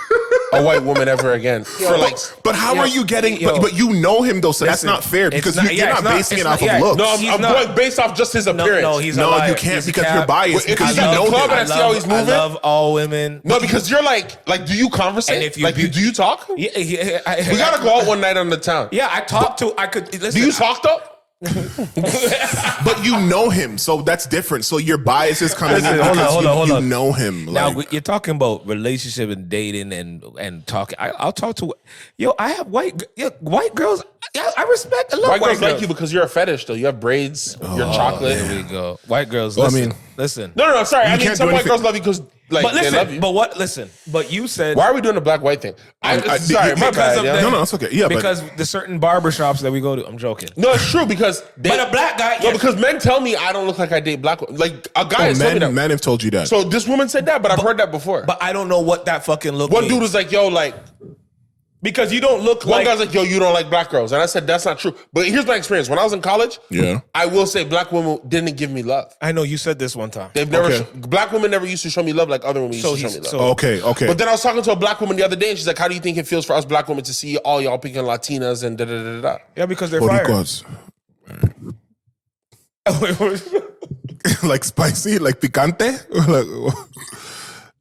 a white woman ever again. For like, But how are you getting? Yo. But you know him though, so that's Listen, not fair it's because not- you're yeah, not it's not- basing it's it not- off yeah. of looks. no, He's I'm not- going based off just his appearance. No, he's a No, liar. you can't He's a because cap. you're biased If because he's you at the know club him. and I see how he's moving. I love all women. No, because you're like do you conversate? And if you like, be- do you talk? Yeah, We gotta go out one night on the town. Yeah, I talked to. I could listen. Do you talk though? But you know him, so that's different. So your bias is coming in Listen, because hold you on. know him. Now Like, you're talking about relationship and dating and talking. I'll talk to. Yo, I have white girls. Yeah, I respect. I love White white girls like you because you're a fetish though. You have braids, you're chocolate. There we go. White girls. Well, I Listen, mean- listen. No, sorry. I mean, can't some do white anything. girls love you because like But they love listen. you. But what? Listen. But you said. Why are we doing the black white thing? Sorry, my because bad. of Yeah. the- no, it's okay. Yeah, because the certain barbershops that we go to. I'm joking. No, it's true because they, But a black guy. No, yeah. because men tell me I don't look like I date black women. Like a guy has told me that. men have told you that. So this woman said that, but I've heard that before. But I don't know what that fucking look. One means. dude was like, "Yo, like." because you don't look One like. guy's like, "Yo, you don't like black girls," and I said, "That's not true." But here's my experience: when I was in college, Yeah. I will say black women didn't give me love. I know you said this one time. They've never Okay. black women never used to show me love like other women used So to show he's me love. so Okay. But then I was talking to a black woman the other day, and she's like, "How do you think it feels for us black women to see all y'all picking Latinas and da da da da?" yeah, because they're fired. Boricuas. Like spicy, like picante,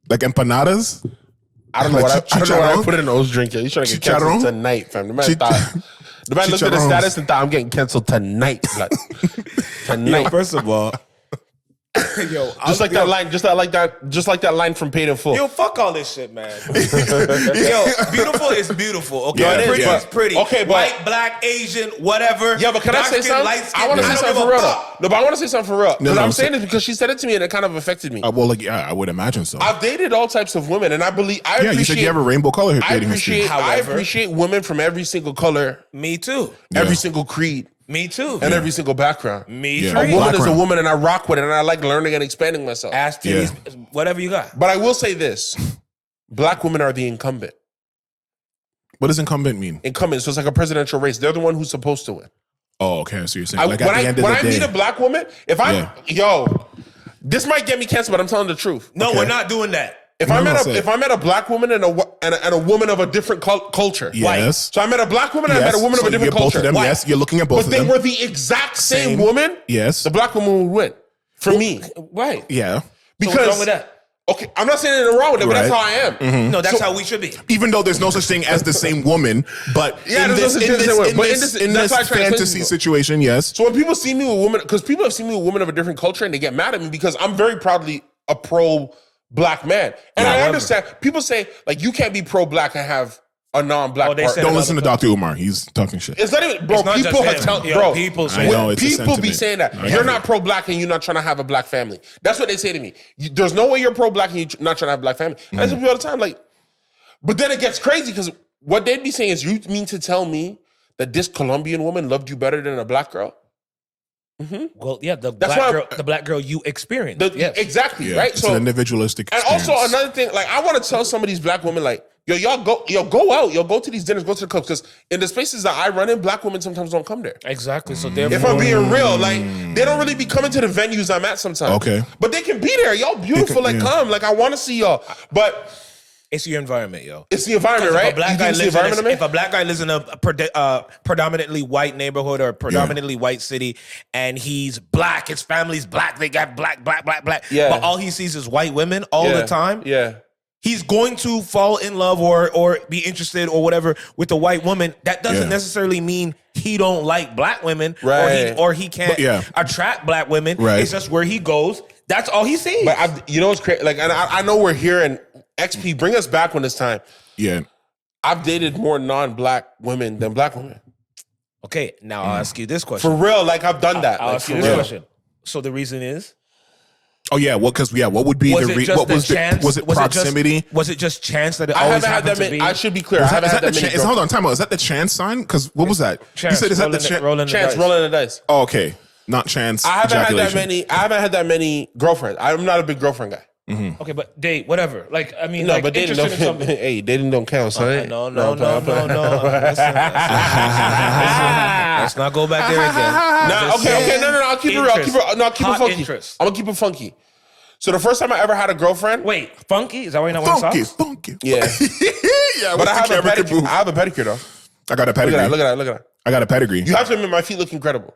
like empanadas. I don't know Like what I don't know what I chicharrón? put in O's drink. He's trying to get Chicharrón? canceled tonight, fam. The man looked at the Chicharrones. status and thought I'm getting canceled tonight. Like, tonight. Yo, first of all, Yo, Just like that line, just like that line from Paid in Full. Yo, fuck all this shit, man. Yo, beautiful is beautiful. Okay, Yeah, pretty yeah. is pretty. Okay, but- white, black, Asian, whatever. Yeah, but can I say Dark skin, something? light skin, I want to say don't something give for a real. fuck. No, but I want to say something for real. Because No, I'm say- saying this because she said it to me and it kind of affected me. Well, like, yeah, I would imagine so. I've dated all types of women, and I believe I Yeah, you said you have a rainbow color dating history. I appreciate women from every single color, Me too. every single creed, Me too. and every single background. Me Yeah. too. A woman Black is a round. woman, and I rock with it, and I like learning and expanding myself. Ass titties, whatever you got. But I will say this: black women are the incumbent. What does incumbent mean? Incumbent, so it's like a presidential race. They're the one who's supposed to win. Oh, okay. So you're saying like at the end of when the I day. meet a black woman, if I this might get me canceled, but I'm telling the truth. No, Okay. we're not doing that. If No, I no, met say it. if I met a black woman and a woman of a different culture, Yes. So I met a black woman and I met a woman So of a different you're both culture. of them. White. Yes, you're looking at both But of they them. were the exact same Same. woman. Yes. The black woman would win for me. Right. Yeah. Because So what's wrong with that? Okay, I'm not saying anything wrong with it, but that's how Right. I am. No, that's So- how we should be. Even though there's no such thing as the same woman, but Yeah, in there's this, no such in thing as this, the same woman. in But this, in in this- this that's why I try to fantasy explain to situation, yes. So when people see me with women, because people have seen me with women of a different culture and they get mad at me because I'm very proudly a pro-black man. And I understand. People say, like, you can't be pro-black and have a non-black Oh, they partner. said Don't another listen to Dr. Umar. He's talking shit. It's not even, bro. It's not People just have him. tell, Yo, bro. people say I know, it's a people be sentiment. saying that I you're get not it. pro-black and you're not trying to have a black family. That's what they say to me. There's no way you're pro-black and you're not trying to have a black family. I tell people all the time, like, but then it gets crazy because what they'd be saying is, you mean to tell me that this Colombian woman loved you better than a black girl? Well, yeah, the why- black girl you experienced. The- Yes. Exactly, Yeah. right? It's an individualistic And experience. also another thing, like I want to tell some of these black women, like, y'all go out, go to these dinners, go to the clubs, because in the spaces that I run in, black women sometimes don't come there. Exactly. So If therefore, I'm being real, like they don't really be coming to the venues I'm at sometimes. Okay. But they can be there. Y'all beautiful, like yeah. come. Like I want to see y'all. But it's your environment, yo. it's the environment, right? If a black You guy think it's the lives in environment, if a black guy lives in a predominantly white neighborhood or predominantly white city, and he's black, his family's black, they got black, Yeah. but all he sees is white women all the time. Yeah. He's going to fall in love or be interested or whatever with a white woman. That doesn't Yeah. necessarily mean he don't like black women, Right. or he can't But, yeah. attract black women. Right. It's just where he goes. That's all he sees. But you know what's crazy? Like, and I know we're here, and XP, bring us back when it's time. Yeah. I've dated more non-black women than black women. Okay, now I'll ask you this question. For real, like I've done that. I'll Like, ask for you this real. question. So the reason is, Oh yeah. What? Because what would be was the it just what the was chance? the was it proximity? Was it just chance that it I always haven't had happened that to many. be? I should be clear. Was I haven't that, is had that that the many. chance? Hold on, time out. Is that the chance sign? Because what was that? Chance, You said is that the rolling chance? rolling the Chance dice. rolling the dice. Oh, okay, not chance. I haven't had that ejaculation. many. I haven't had that many girlfriends. I'm not a big girlfriend guy. Okay, but date, whatever. Like, I mean, No, like, but dating interested don't. in something. Hey, dating don't count, son. No. Listen, let's not go back there again. Nah, okay. No. I'll keep it real. I'll keep it. No, I'll keep it Hot funky. interest. I'm gonna keep it funky. So the first time I ever had a girlfriend, Wait, funky? Is that why you're not wearing Funky, socks? funky. yeah, Yeah, but I have a camera can pedicure. move. I have a pedicure though. I got a Look pedigree. at that. Look at that. I got a pedigree. You have to admit my feet look incredible.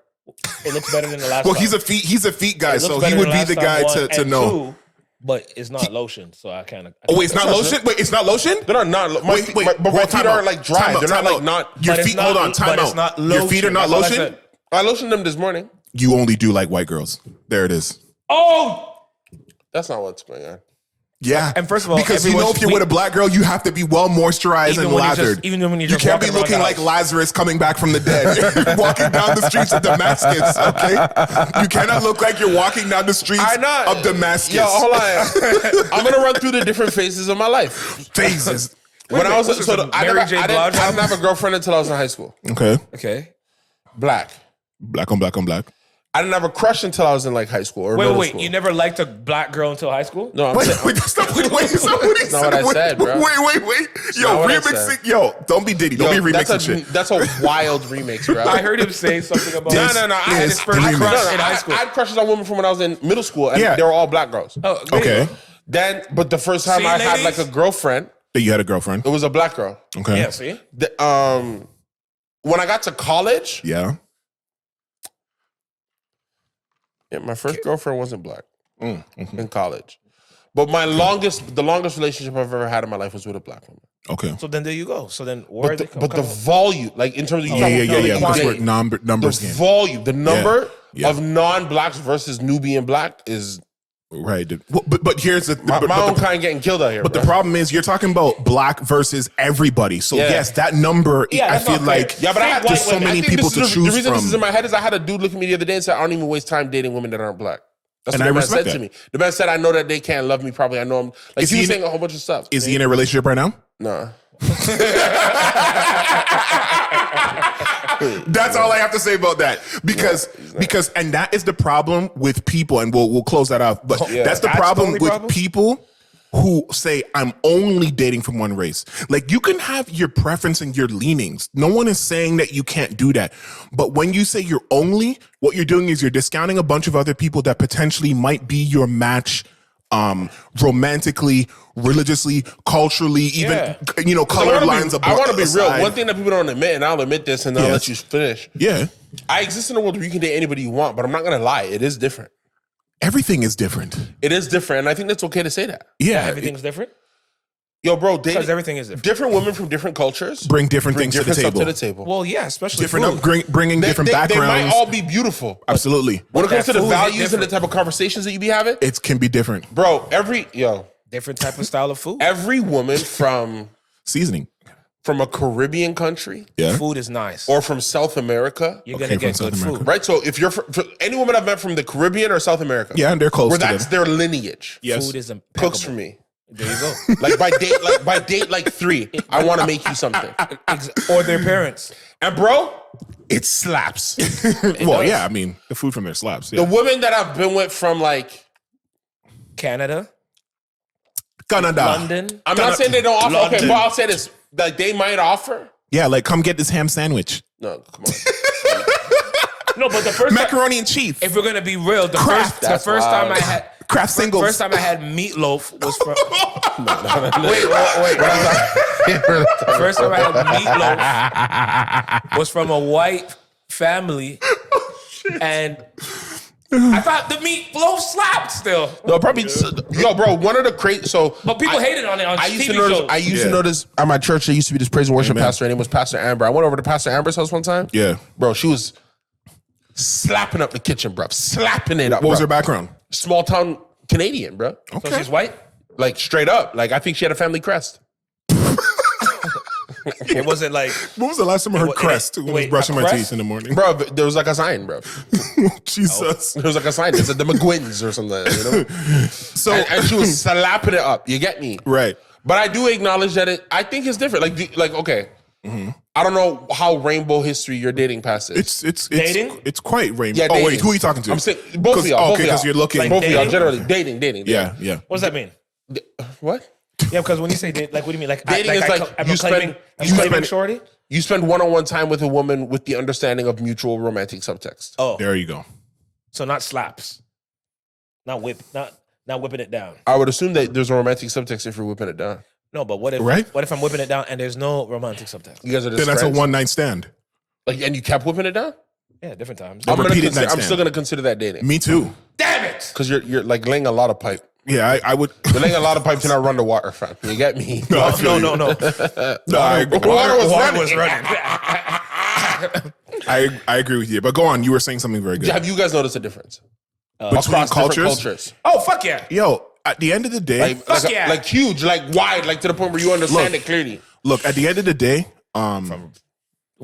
It looks better than the last Well, time. he's a feet guy, It looks so better he than would be last the time, guy one, to and know. two, but it's not lotion, so I kind of. Oh wait, it's not lotion. Wait, it's not lotion. They're not. My feet, but my hold, feet time are out. like dry. Time out, They're not time like out. not. Your But it's feet. not- Hold on, time but it's out. not Your feet are lotion. not That's all I lotion. said. I lotioned them this morning. You only do like white girls. There it is. Oh! That's not what's going on. Yeah, And first of all, because you know everyone's if you're feet- with a black girl, you have to be well moisturized Even and when you're just- lathered. even when you're you just can't be walking around looking the like house. Lazarus coming back from the dead, walking down the streets of Damascus. Okay, you cannot look like you're walking down the streets I know. of Damascus. Yo, hold on. I'm gonna run through the different phases of my life. Phases. When I was what's this, so a I Mary never, J. I Blige didn't have a girlfriend until I was in high school. Okay, Okay. Black. black on black on black. I didn't have a crush until I was in like high school or middle Wait. school. You never liked a black girl until high school? No, I'm Wait, saying, wait, stop, wait, stop what he not what I said, bro. Wait. not Yo, what I remixing. said. Yo, don't be Diddy. Don't yo, be remixing shit. that's a wild remix, bro. I heard him say something about. No. This I had is his first the remix. crush in high school. I had crushes on women from when I was in middle school, and Yeah. they were all black girls. Oh, Okay, Then, but the first time See, I had ladies? like a girlfriend, that you had a girlfriend. it was a black girl. Okay, Yeah, see? When I got to college, yeah. my first girlfriend wasn't black Mm-hmm. in college. But the longest relationship I've ever had in my life was with a black woman. Okay. So then there you go. So then where But the volume, like in terms of Yeah. Because quantity, we're numbers the game. volume, the number Yeah. of non-blacks versus Nubian black is Right. But here's the my own kind getting killed out here. But bro. the problem is you're talking about black versus everybody. So yes, that number, I feel like but I had there's so many people to choose from. The reason this is in my head is I had a dude look at me the other day and say, I don't even waste time dating women that aren't black. That's what the man said to me. The man said, I know that they can't love me properly. I know him. Like, he was saying a whole bunch of stuff. Is he in a relationship right now? No. That's all I have to say about that. Because and that is the problem with people, and we'll close that off. But that's the problem with people who say, I'm only dating from one race. Like, you can have your preference and your leanings. No one is saying that you can't do that. But when you say you're only, what you're doing is you're discounting a bunch of other people that potentially might be your match romantically, religiously, culturally, even, colored lines. I want to be real. One thing that people don't admit, and I'll admit this and I'll let you finish. Yeah. I exist in a world where you can date anybody you want, but I'm not going to lie. It is different. Everything is different. It is different, and I think that's okay to say that. Yeah. Everything's different? Yo, bro, because everything is different. Different women from different cultures bring different things to the table. Well, yeah, especially different bringing different backgrounds. They might all be beautiful. Absolutely. When it comes to the values and the type of conversations that you be having, it can be different, bro. Different type of style of food. Every woman from seasoning from a Caribbean country, food is nice, or from South America, you're gonna get good food, right? So if you're any woman I've met from the Caribbean or South America, and they're close, where that's their lineage. Yes. Food is impeccable. Cooks for me. There you go. Like by date 3, I want to make you something, or their parents. And bro, it slaps. I mean, the food from there slaps. The women that I've been with from like Canada, London. I'm not saying they don't offer. London. Okay, but I'll say this: like they might offer. Yeah, like come get this ham sandwich. No, come on. No, but the first macaroni and cheese. If we're gonna be real, the first time I had Kraft singles. First time I had meatloaf was from. Wait. First time I had meatloaf was from a white family, and I thought the meatloaf slapped still. No, probably. Yo, bro, one of the crazy. But people hated on it on TV shows. I used to notice at my church. There used to be this praise and worship pastor. Her name was Pastor Amber. I went over to Pastor Amber's house one time. Yeah, bro, she was slapping up the kitchen, bro. Slapping it up. What was her background? Small town Canadian, bro. Okay. So she's white? Like straight up. Like I think she had a family crest. It wasn't like. When was the last time I heard crest when I was brushing my teeth in the morning? Bro, there was like a sign, bro. Jesus. There was like a sign. It said the McGuins or something, you know? So and she was slapping it up. You get me? Right. But I do acknowledge that I think it's different. Like okay. Mm-hmm. I don't know how rainbow history your dating past is. It's dating. It's quite rainbow. Yeah, oh wait, who are you talking to? I'm saying both of y'all. Okay, because you're looking. Like both of y'all generally dating. Yeah. What does that mean? What? Yeah, because when you say date, like, what do you mean? Like dating is like I'm claiming shorty. You spend one-on-one time with a woman with the understanding of mutual romantic subtext. Oh, there you go. So not slaps, not whipping it down. I would assume that there's a romantic subtext if you're whipping it down. No, but what if I'm whipping it down and there's no romantic subtext? You guys are just then that's friends? a one-night stand. Like, and you kept whipping it down? Yeah, different times. I'm still gonna consider that dating. Me too. Damn it! Because you're like laying a lot of pipe. Yeah, I would. You're laying a lot of pipe to not run the water, fam. You get me? No. Water was running. I agree with you, but go on. You were saying something very good. Have you guys noticed a difference between cultures? Oh fuck yeah! Yo, at the end of the day, like huge, like wide, like to the point where you understand it clearly. Look, at the end of the day, from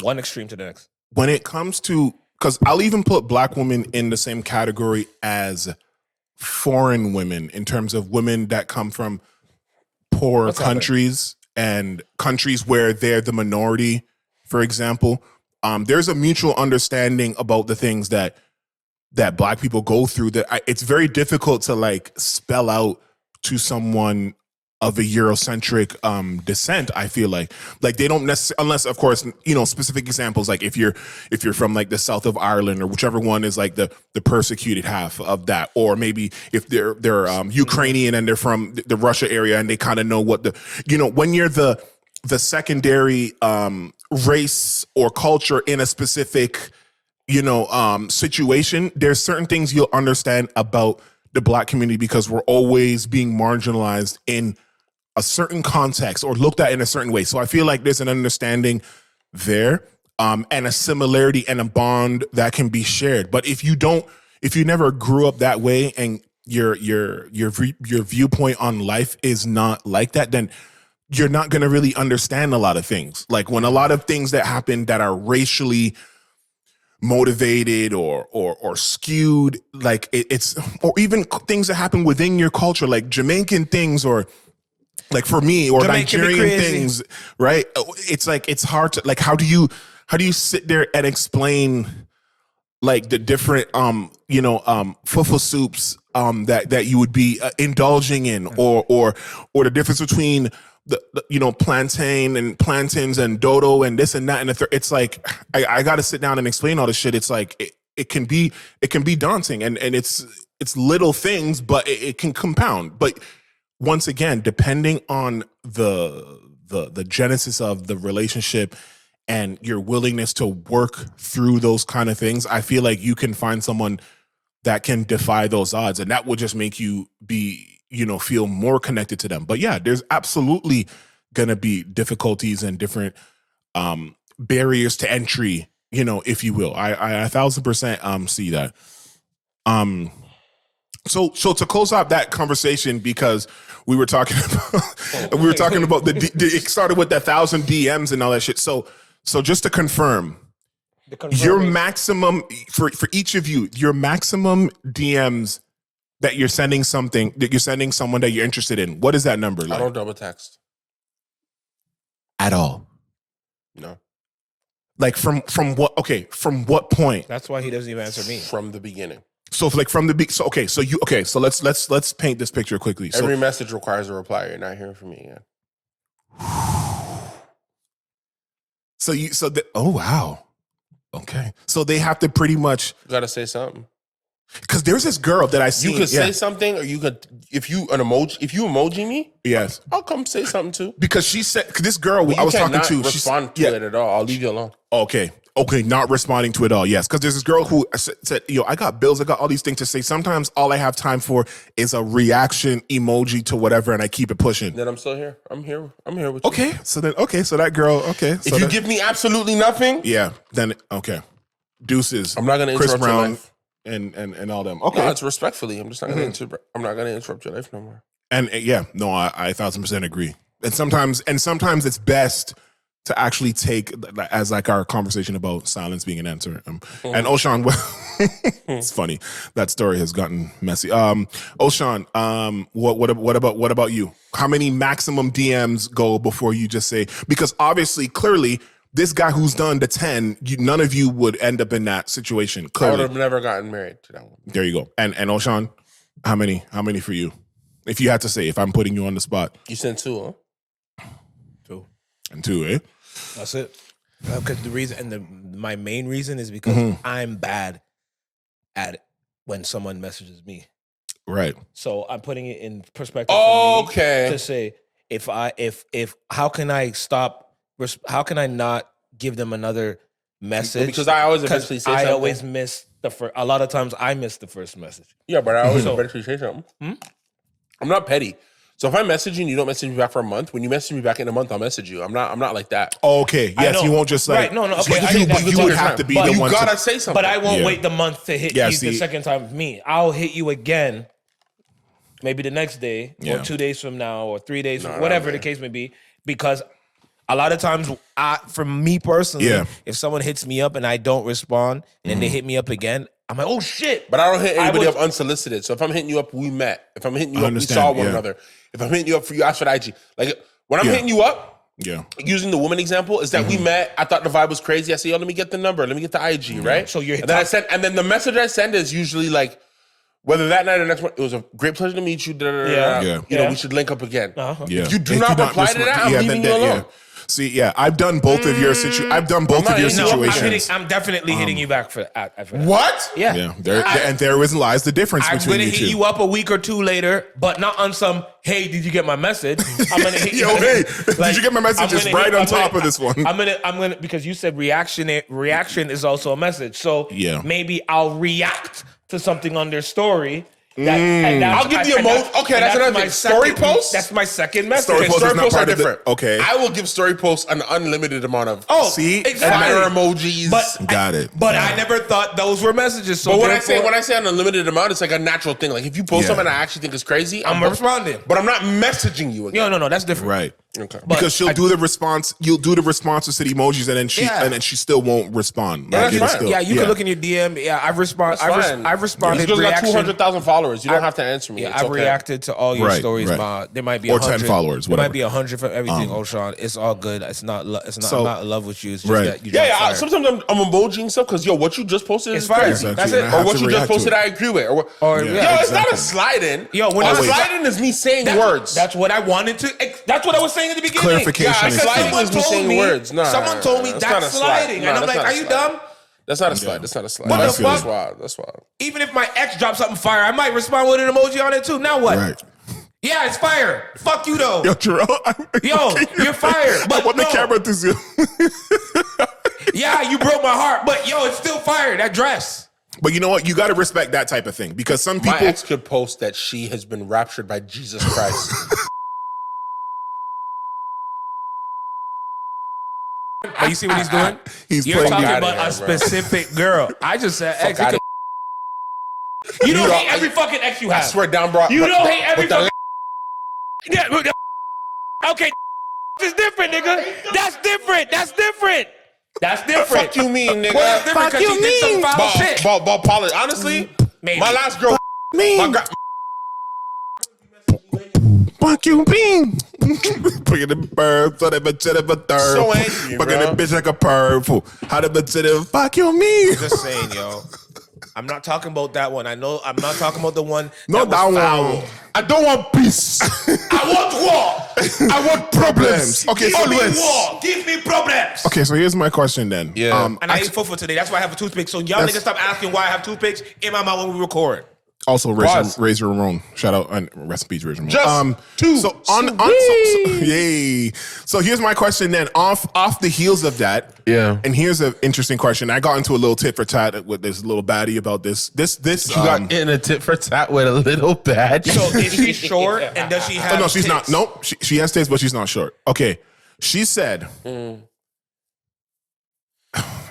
one extreme to the next. When it comes to, because I'll even put black women in the same category as foreign women in terms of women that come from poor countries and countries where they're the minority, for example. There's a mutual understanding about the things that black people go through that it's very difficult to like spell out to someone of a Eurocentric descent. I feel like they don't necessarily, unless of course, you know, specific examples, like if you're from like the south of Ireland or whichever one is like the persecuted half of that, or maybe if they're Ukrainian and they're from the Russia area and they kind of know what when you're the secondary race or culture in a specific situation, there's certain things you'll understand about the black community because we're always being marginalized in a certain context or looked at in a certain way. So I feel like there's an understanding there, and a similarity and a bond that can be shared. But if you never grew up that way and your viewpoint on life is not like that, then you're not going to really understand a lot of things. Like when a lot of things that happen that are racially motivated or skewed, like it's, or even things that happen within your culture, like Jamaican things, or like for me, or Jamaican Nigerian things, right? It's like, it's hard to, like, how do you sit there and explain like the different, fufu soups, that you would be indulging in, or the difference between the plantains and dodo and this and that and the third. It's like I got to sit down and explain all this shit. It's like it can be daunting, and it's little things, but it can compound. But once again, depending on the genesis of the relationship and your willingness to work through those kind of things, I feel like you can find someone that can defy those odds, and that will just make you feel more connected to them. But yeah, there's absolutely gonna be difficulties and different barriers to entry, if you will. I 1,000% see that. So to close out that conversation, because we were talking about it started with 1,000 DMs and all that shit. So just to confirm, your maximum for each of you, your maximum DMs that you're sending someone that you're interested in, what is that number like? I don't double text at all. No. Like from what? Okay, from what point? That's why he doesn't even answer me. From the beginning. So like from the big. So okay. So let's paint this picture quickly. Every message requires a reply. You're not hearing from me again. Oh wow. Okay. So they have to pretty much. You gotta say something. Because there's this girl that I see. You could say something, or you could, if you emoji me, yes, I'll come say something too. Because she said, this girl I was talking to, respond to it at all. I'll leave you alone. Okay, not responding to it all. Yes, because there's this girl who said, I got bills, I got all these things to say. Sometimes all I have time for is a reaction emoji to whatever, and I keep it pushing. Then I'm still here. I'm here with you. Okay, so that girl. Okay, so if you give me absolutely nothing, yeah, then okay, deuces. I'm not gonna Chris interrupt Brown. your life. And all them. Okay, no, it's respectfully. I'm just not going to. I'm not going to interrupt your life no more. And yeah, no, I 1,000% agree. And sometimes it's best to actually take as like our conversation about silence being an answer. And O'Shaun, it's funny, that story has gotten messy. O'Shaun, what about you? How many maximum DMs go before you just say? Because obviously, clearly, this guy who's done the 10, none of you would end up in that situation. Clearly. I would have never gotten married to that one. There you go. And O'Shaun, how many for you? If you had to say, if I'm putting you on the spot. You sent 2, huh? 2. And 2, eh? That's it. Because the reason, and my main reason is because I'm bad at it when someone messages me. Right. So I'm putting it in perspective. Okay. To say, if how can I stop? How can I not give them another message? Because I always eventually say something. I always miss the first. A lot of times I miss the first message. Yeah, but I always eventually say something. I'm not petty. So if I message you and you don't message me back for a month, when you message me back in a month, I'll message you. I'm not like that. Oh, okay. Yes, you won't just like. Right. No. Okay. But you would have to be the one. You gotta say something. But I won't wait the month to hit you see, the second time with me. I'll hit you again, maybe the next day or 2 days from now or 3 days, whatever the case may be, because. A lot of times, for me personally, if someone hits me up and I don't respond, and then they hit me up again, I'm like, oh shit. But I don't hit anybody up unsolicited. So if I'm hitting you up, we met. If I'm hitting you up, we saw one another. If I'm hitting you up for you, ask for the IG. Like when I'm hitting you up, using the woman example, is that we met. I thought the vibe was crazy. I say, let me get the number. Let me get the IG, right? So you're and then the message I send is usually like, whether that night or next one, it was a great pleasure to meet you. We should link up again. If you do not reply to that, I'm leaving you alone. See, I've done both of your situations. I've done both of your situations. I'm definitely hitting you back for that. What? Yeah. And therein lies the difference between you two. I'm going to hit you up a week or 2 later, but not on some, hey, did you get my message? I'm going to hit you. Hey, did you get my message? It's right on top of this one. I'm going to, because you said reaction is also a message. So maybe I'll react to something on their story I'll give the emoji. Okay, that's another thing. Story posts. That's my second message. Story Story posts posts are part of the- different. okay. I will give story posts an unlimited amount of. See? Fire emojis. Got it. But I never thought those were messages. So But when I say an unlimited amount, it's like a natural thing. Like if you post something I actually think is crazy, I'm responding. But I'm not messaging you again. No, that's different. Right. Okay. Because she'll do the response. You'll do the responses to the emojis, and then she still won't respond. Yeah, that's it'll fine. still- Yeah, you can look in your DM. Yeah, I've responded. I've responded. He's got Reaction. 200,000 followers. You don't have to answer me. Yeah, It's I've okay. reacted to all your Right, stories. right. There might be Or 100 10 followers, There whatever. might be 100 for everything. Sean, it's all good. It's not. So- I'm not in love with you. It's just Right. that you. Yeah. Sometimes I'm emojiing stuff because what you just posted It's is fire. crazy. That's Exactly. it. And I Or have what to you just react to posted, it. I agree with. Or Yeah. yeah. It's not a slide in. Yo, when a I- slide in is me saying words. That's what I wanted to. That's what I was saying at the beginning. Clarification Yeah, is because key. sliding is me saying words. Nah, someone told me that's not that's a slide. sliding, Nah, and I'm that's like, not a are you slide. dumb? That's not a slide. That's not a slide. What the That's fuck? wild. That's wild. Even if my ex drops something fire, I might respond with an emoji on it too. Now what? Right. Yeah, it's fire. Fuck you though. Yo, Jerome. Yo, you're fired. I But want the no. camera to zoom. Yeah, you broke my heart, but yo, it's still fire. That dress. But you know what? You got to respect that type of thing because some My people. ex could post that she has been raptured by Jesus Christ. But you see what he's doing? He's You're playing talking the- about a specific girl. I just said ex. outta You don't know, hate every fucking ex you have. I swear down, bro. You don't hate every but the fucking. Yeah, okay, it's different, nigga. That's different. That's different. That's different. Fuck you mean, nigga? Well, that's different because she did some foul shit. But Paula, honestly, Maybe. my last girl, Fuck you, bean. Put in the perv, so that bitch in the third. So angry, Fucking bro. the bitch like a perv. Fool. How the bitch in the fuck you, me? Just saying, yo. I'm not talking about that one. I know I'm not talking about the one No, that was foul. one. I don't want peace. I want war. I want problems. Okay, so Give me war. Give me problems. Okay, so here's my question then. Yeah. And I ate fufu today. That's why I have a toothpick. So y'all niggas stop asking why I have toothpicks in my mouth when we record. Also, Pause. Razor Ramon. Shout out and rest in peace, Razor Ramon. Just two. So yay. So here's my question then. Off the heels of that. Yeah. And here's an interesting question. I got into a little tit for tat with this little baddie about this. You You got in a tit for tat with a little bad. So is she short and does she have Oh no, she's not. tits? Nope. She has tits, but she's not short. Okay. She said.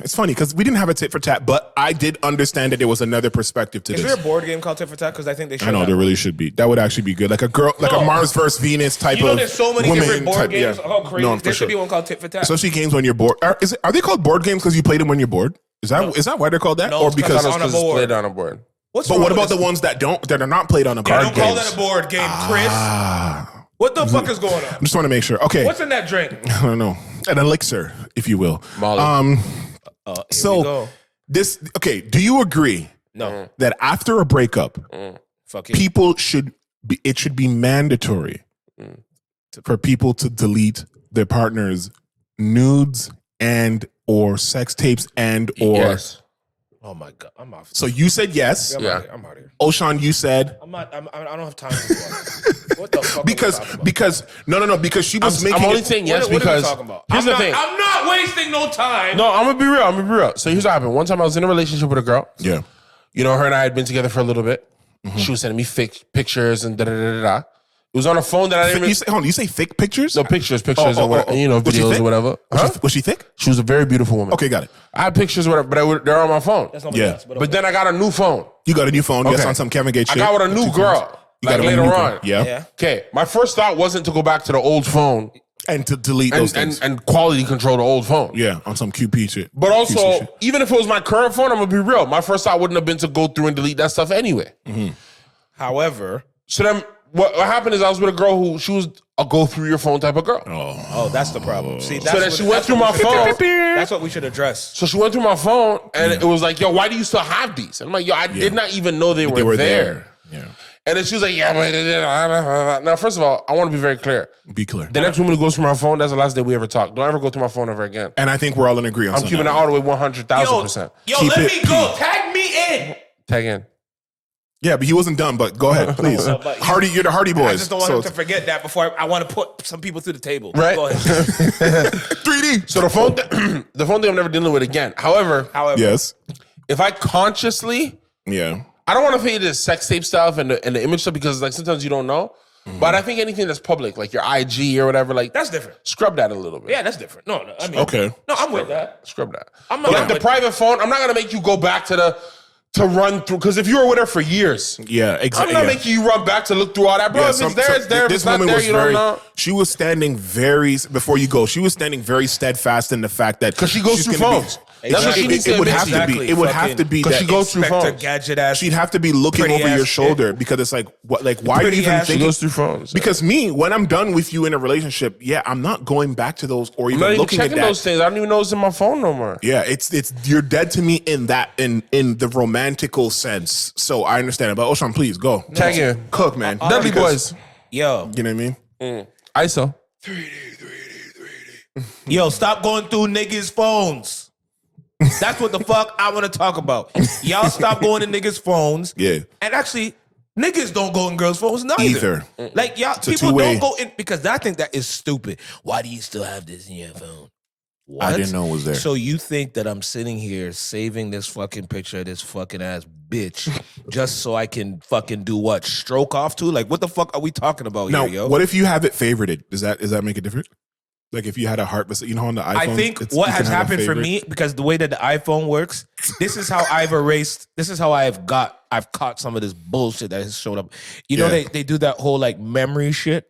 It's funny because we didn't have a tit for tat, but I did understand that there was another perspective to Is this. there a board game called Tit for Tat? Because I think they should. I know have there one. really should be. That would actually be good. Like a girl, like a No. Mars versus Venus type You know, of. there's so many women different board type- games. yeah. Oh, crazy! No, There for should sure. be one called Tit for Tat. Especially games when you're bored. Are they called board games because you play them when you're bored? Is that why they're called that? No, Or it's 'cause because? it's on a board. played on a board. What's But wrong what with about the this? ones that are not played on a Yeah, card don't call games? that a board game, Chris. What the fuck is going on? I just want to make sure. Okay, What's in that drink? I don't know, an elixir, if you will. Molly. Here we So go. this. Okay, do you agree No, that after a breakup, fuck you. people should be? It should be mandatory for people to delete their partner's nudes and or sex tapes and or. Yes. Oh my god, I'm off. So you said yes. I'm Yeah. out here. I'm out here. Oshaun, you said I don't have time for this. What the fuck? because because she was I'm making only it, saying yes what are we because talking about? here's the thing. I'm not wasting no time. No, I'm gonna be real. So here's what happened. One time I was in a relationship with a girl. yeah. You know, her and I had been together for a little bit. She was sending me fake pictures and da da da da da. It was on a phone that I didn't. You say, hold on, you say thick pictures? No pictures Oh, and whatever, you know, Was she videos thick? or whatever. Was she thick? She was a very beautiful woman. Okay, got it. I had pictures, or whatever, but they're on my phone. That's not Yeah. else, But then I got a new phone. You got a new phone. Yes, Okay. on some Kevin Gates I shit. got with a new girl. You Like got a later new girl. on. Yeah. Yeah. Okay. My first thought wasn't to go back to the old phone And to delete those things. and quality control the old phone. Yeah, on some QP shit. But QC also, shit. even if it was my current phone, I'm gonna be real. My first thought wouldn't have been to go through and delete that stuff anyway. However, So then, what happened is I was with a girl who she was a go through your phone type of girl. oh, that's the problem. See, that's So then what- she went that's through what my we should- phone. That's what we should address. So she went through my phone and it was like, yo, why do you still have these? And I'm like, yo, I did not even know they were there. Yeah. And then she was like, yeah, but now, first of all, I want to be very clear. Be clear. The next woman who goes through my phone, that's the last day we ever talk. Don't ever go through my phone ever again. And I think we're all in agreement on I'm keeping it that. all the way 100,000%. Yo, Keep let it me go. Tag me in. Tag in. Yeah, but he wasn't done. But go ahead, please. but Hardy, you're the Hardy boys. I just don't want so him to forget that before I want to put some people through the table. Right. Go ahead. 3D. So the phone, the phone thing I'm never dealing with again. However, Yes. if I consciously, Yeah. I don't want to fade the sex tape stuff and the image stuff because like sometimes you don't know. But I think anything that's public, like your IG or whatever, like That's different. scrub that a little bit. Yeah, that's different. No, I mean, Okay. No, I'm with that. Scrub that. I'm But not like the with- private phone, I'm not gonna make you go back to run through because if you were with her for years, Yeah, I'm exactly. not making you run back to look through all that, bro. Yeah, if it's there, it's there. If it's not there, you don't know. She was standing before you go. She was standing very steadfast in the fact that Because she goes she's through gonna be- phones. That's what she needs to It would admit have to you. to be. It would have to be Because that she goes through Inspector phones. Gadget ass. she'd have to be looking Pretty over your ass shoulder because it's like what? Like why are you Pretty even ass She thinking? goes through phones. Because me, when I'm done with you in a relationship, yeah, I'm not going back to those or I'm even not even looking at checking that. those things. I don't even know it's in my phone no more. Yeah, it's you're dead to me in the romantical sense. So I understand it. But Oshan, please go. Tag in. Cook, man. Dudley Because- Boys. Yo, You know what I mean? ISO. yo, stop going through niggas' phones. That's what the fuck I want to talk about. Y'all stop going to niggas' phones. Yeah. And actually, niggas don't go in girls' phones neither. Like y'all, a people two-way. don't go in because I think that is stupid. Why do you still have this in your phone? What? I didn't know it was there. So you think that I'm sitting here saving this fucking picture of this fucking ass bitch just so I can fucking do what? Stroke off to? Like what the fuck are we talking about Now, here, yo? what if you have it favorited? Does that make it different? Like if you had a heart, you know, on the iPhone. I think what has happened for me, because the way that the iPhone works, this is how I've caught some of this bullshit that has showed up. You know, Yeah. they do that whole like memory shit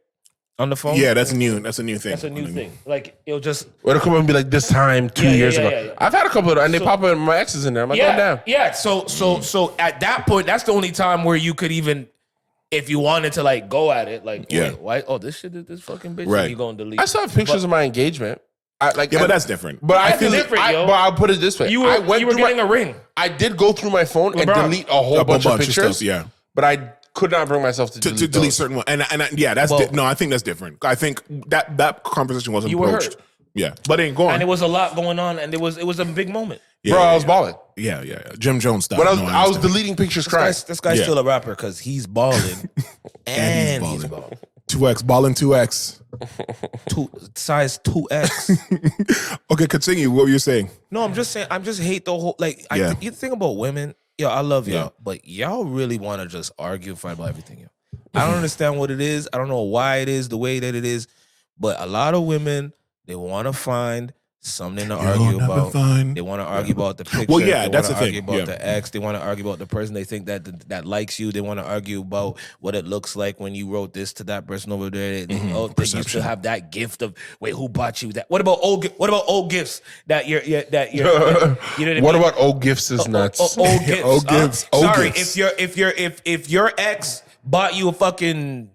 on the phone. Yeah, that's new. That's a new thing. That's a new thing. Like it'll just It'll come up and be like this time 2 years ago. yeah. I've had a couple of and they pop up and my exes in there. I'm like, oh damn. yeah. So at that point, that's the only time where you could even, if you wanted to like go at it, like Yeah. wait, why? Oh, this shit is this fucking bitch. Right. And you go and delete. I still have pictures of my engagement. But that's different. But I That's feel different, yo. But I'll put it this way: you I were went you were through getting a ring. I did go through my phone and LeBron. delete a whole bunch of pictures. stuff, yeah. But I could not bring myself to delete delete those. certain ones. And yeah, that's Well- no. I think that's different. I think that conversation wasn't You were approached. hurt. Yeah, but it ain't going. And it was a lot going on, and it was a big moment. Yeah, Bro, yeah, I was balling. yeah. Jim Jones stuff. When I No, was understand. deleting pictures crying. This guy's Yeah. still a rapper because he's balling and he's balling. 2X, balling 2X. Size 2X. Okay, continue. What were you saying? No, I'm just saying. I'm just hate the whole like. Yeah. You think about women. Yo, I love y'all, Yeah. but y'all really want to just argue and fight about everything. Yo. I don't understand what it is. I don't know why it is the way that it is, but a lot of women, they want to find something to argue never about. find- They want to argue about the picture. Well, yeah, they that's wanna the argue thing, about yeah. the ex. They want to argue about the person they think that likes you. They want to argue about what it looks like when you wrote this to that person over there. They used to Perception. have that gift of wait, who bought you that? What about old gifts that you're you know what I mean? What about old gifts is nuts? Old gifts. Old gifts. Old Sorry, gifts. if your ex bought you a fucking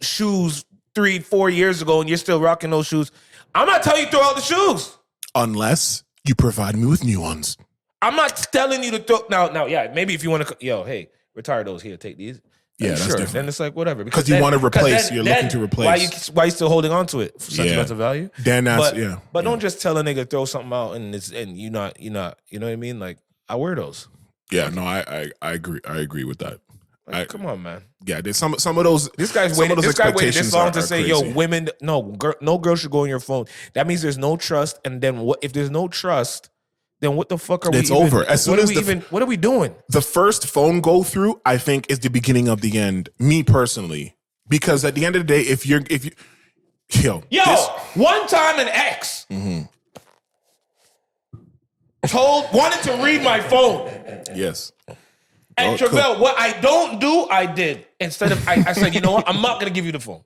shoes 3-4 years ago and you're still rocking those shoes, I'm not telling you to throw out the shoes. Unless you provide me with new ones. I'm not telling you to throw now. Yeah, maybe if you want to, hey, retire those here, take these. Yeah, that's sure. different. Then it's like whatever Because you wanna replace, you're looking to replace. Why you still holding on to it for sentimental value? Then that's But yeah. don't just tell a nigga to throw something out and you're not. You know what I mean? Like I wear those. Yeah, no, I agree. I agree with that. Like, come on, man. Yeah, there's some of those. This guy's some of waited. those This guy waited expectations this long are to say, "Yo, crazy. women, no girl should go on your phone." That means there's no trust. And then what? If there's no trust, then what the fuck are we? It's over. As soon as what are we doing? The first phone go through, I think, is the beginning of the end. Me personally, because at the end of the day, if you, One time an ex wanted to read my phone. yes, And Oh, cool. Trivelle, what I don't do, I did. Instead of, I said, you know what? I'm not going to give you the phone.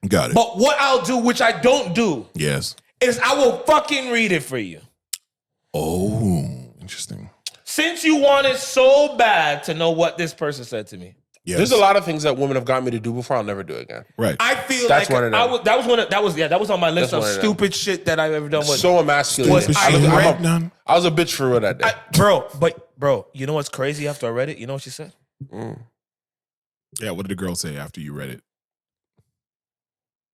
got it. But what I'll do, which I don't do, Yes. is I will fucking read it for you. Oh, interesting. Since you wanted so bad to know what this person said to me. Yes. There's a lot of things that women have got me to do before. I'll never do it again. Right. I feel That's like one of them. that was on my list That's of one of them. stupid shit that I've ever done. With. So emasculating. Was I read none? I was a bitch for real that day. Bro, you know what's crazy after I read it? You know what she said? Yeah. What did the girl say after you read it?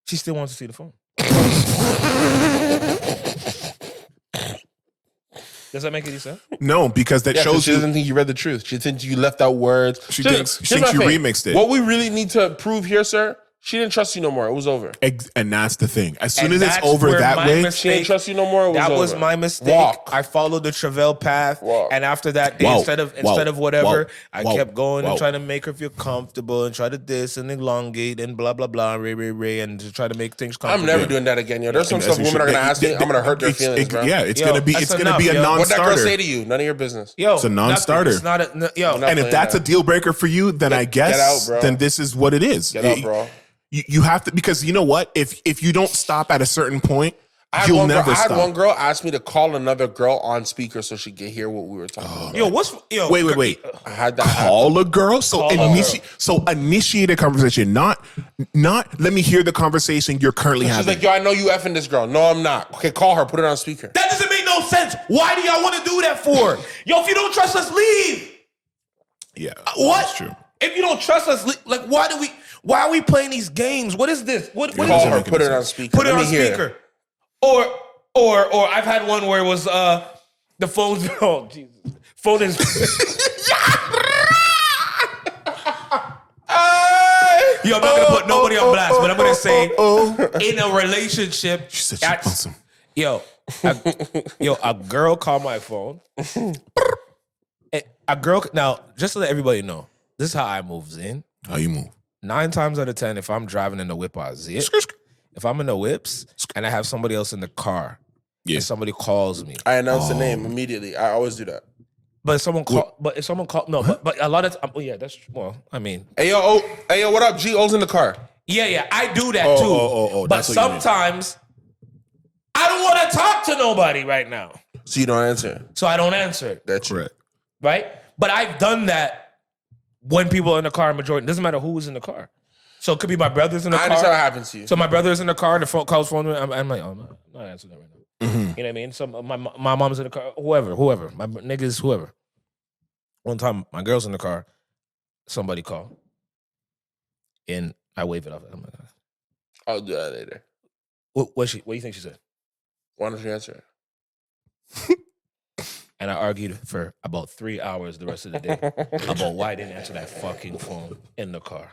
She still wants to see the phone. Does that make any sense? No, because that Yeah, 'cause shows she you. doesn't think you read the truth. She thinks you left out words. She Here's- thinks here's my you thing. remixed it. What we really need to prove here, sir, She didn't trust you no more. It was over. And that's the thing. As soon And as it's that's over where that my way, mistake- She didn't trust you no more. It was That was over. my mistake. Walk. I followed the Trivelle path, Walk. and after that, day, Whoa. instead of Whoa. whatever, Whoa. I Whoa. kept going Whoa. and trying to make her feel comfortable and try to this and elongate and blah blah blah, and to try to make things I'm comfortable. never doing that again, yo. There's some And stuff as we women are should- gonna ask me. I'm gonna hurt their feelings, bro. Yeah, it's Yo, gonna be that's a enough, yo. non-starter. What that girl say to yo. you? None of your business. Yo, It's a non-starter. nothing. It's not a yo. Not And if playing that's that. a deal breaker for you, then I guess Get out, bro. then this is what it is. Get out, bro. You have to, because you know what? If you don't stop at a certain point, you'll never I had stop. one girl ask me to call another girl on speaker so she could hear what we were talking about. Yo, Wait. I had that happen. Call a girl. So Call a initiate a conversation. Not let me hear the conversation you're currently She's having. like, yo, I know you effing this girl. No, I'm not. Okay, call her. Put it on speaker. That doesn't make no sense. Why do y'all want to do that for? Yo, if you don't trust us, leave. Yeah, What? That's true. If you don't trust us, like why are we playing these games? What is this? What Call is her. making Put it sense. on speaker. Put it Let on me hear speaker. Or I've had one where it was the phone's oh Jesus. Phone is Yo, I'm not gonna put nobody on blast, but I'm gonna say in a relationship. She said she wants some. Yo, a girl called my phone. A girl now, just to let everybody know, this is how I moves in. How you move? 9 times out of 10, if I'm driving in the whip, I zip. If I'm in the whips and I have somebody else in the car, and somebody calls me, I announce the name immediately. I always do that. but if someone call, no, but a lot of time, yeah, that's well, I mean, Hey yo, what up? G O's in the car. yeah, I do that too. oh, but that's what you mean. sometimes I don't want to talk to nobody right now, So you don't answer. so I don't answer it, That's Correct. right? But I've done that when people are in the car. Majority doesn't matter who's in the car. So it could be my brother's in the I understand what car. happens to you. So my brother's in the car. The phone calls phone. I'm like, oh, I'm not answering that right now. Mm-hmm. You know what I mean? So my mom's in the car. Whoever, my niggas, whoever. One time, my girl's in the car. Somebody called, and I wave it off. I'm like, I'll do that later. what do you think she said? Why don't you answer it? And I argued for about 3 hours the rest of the day about why I didn't answer that fucking phone in the car.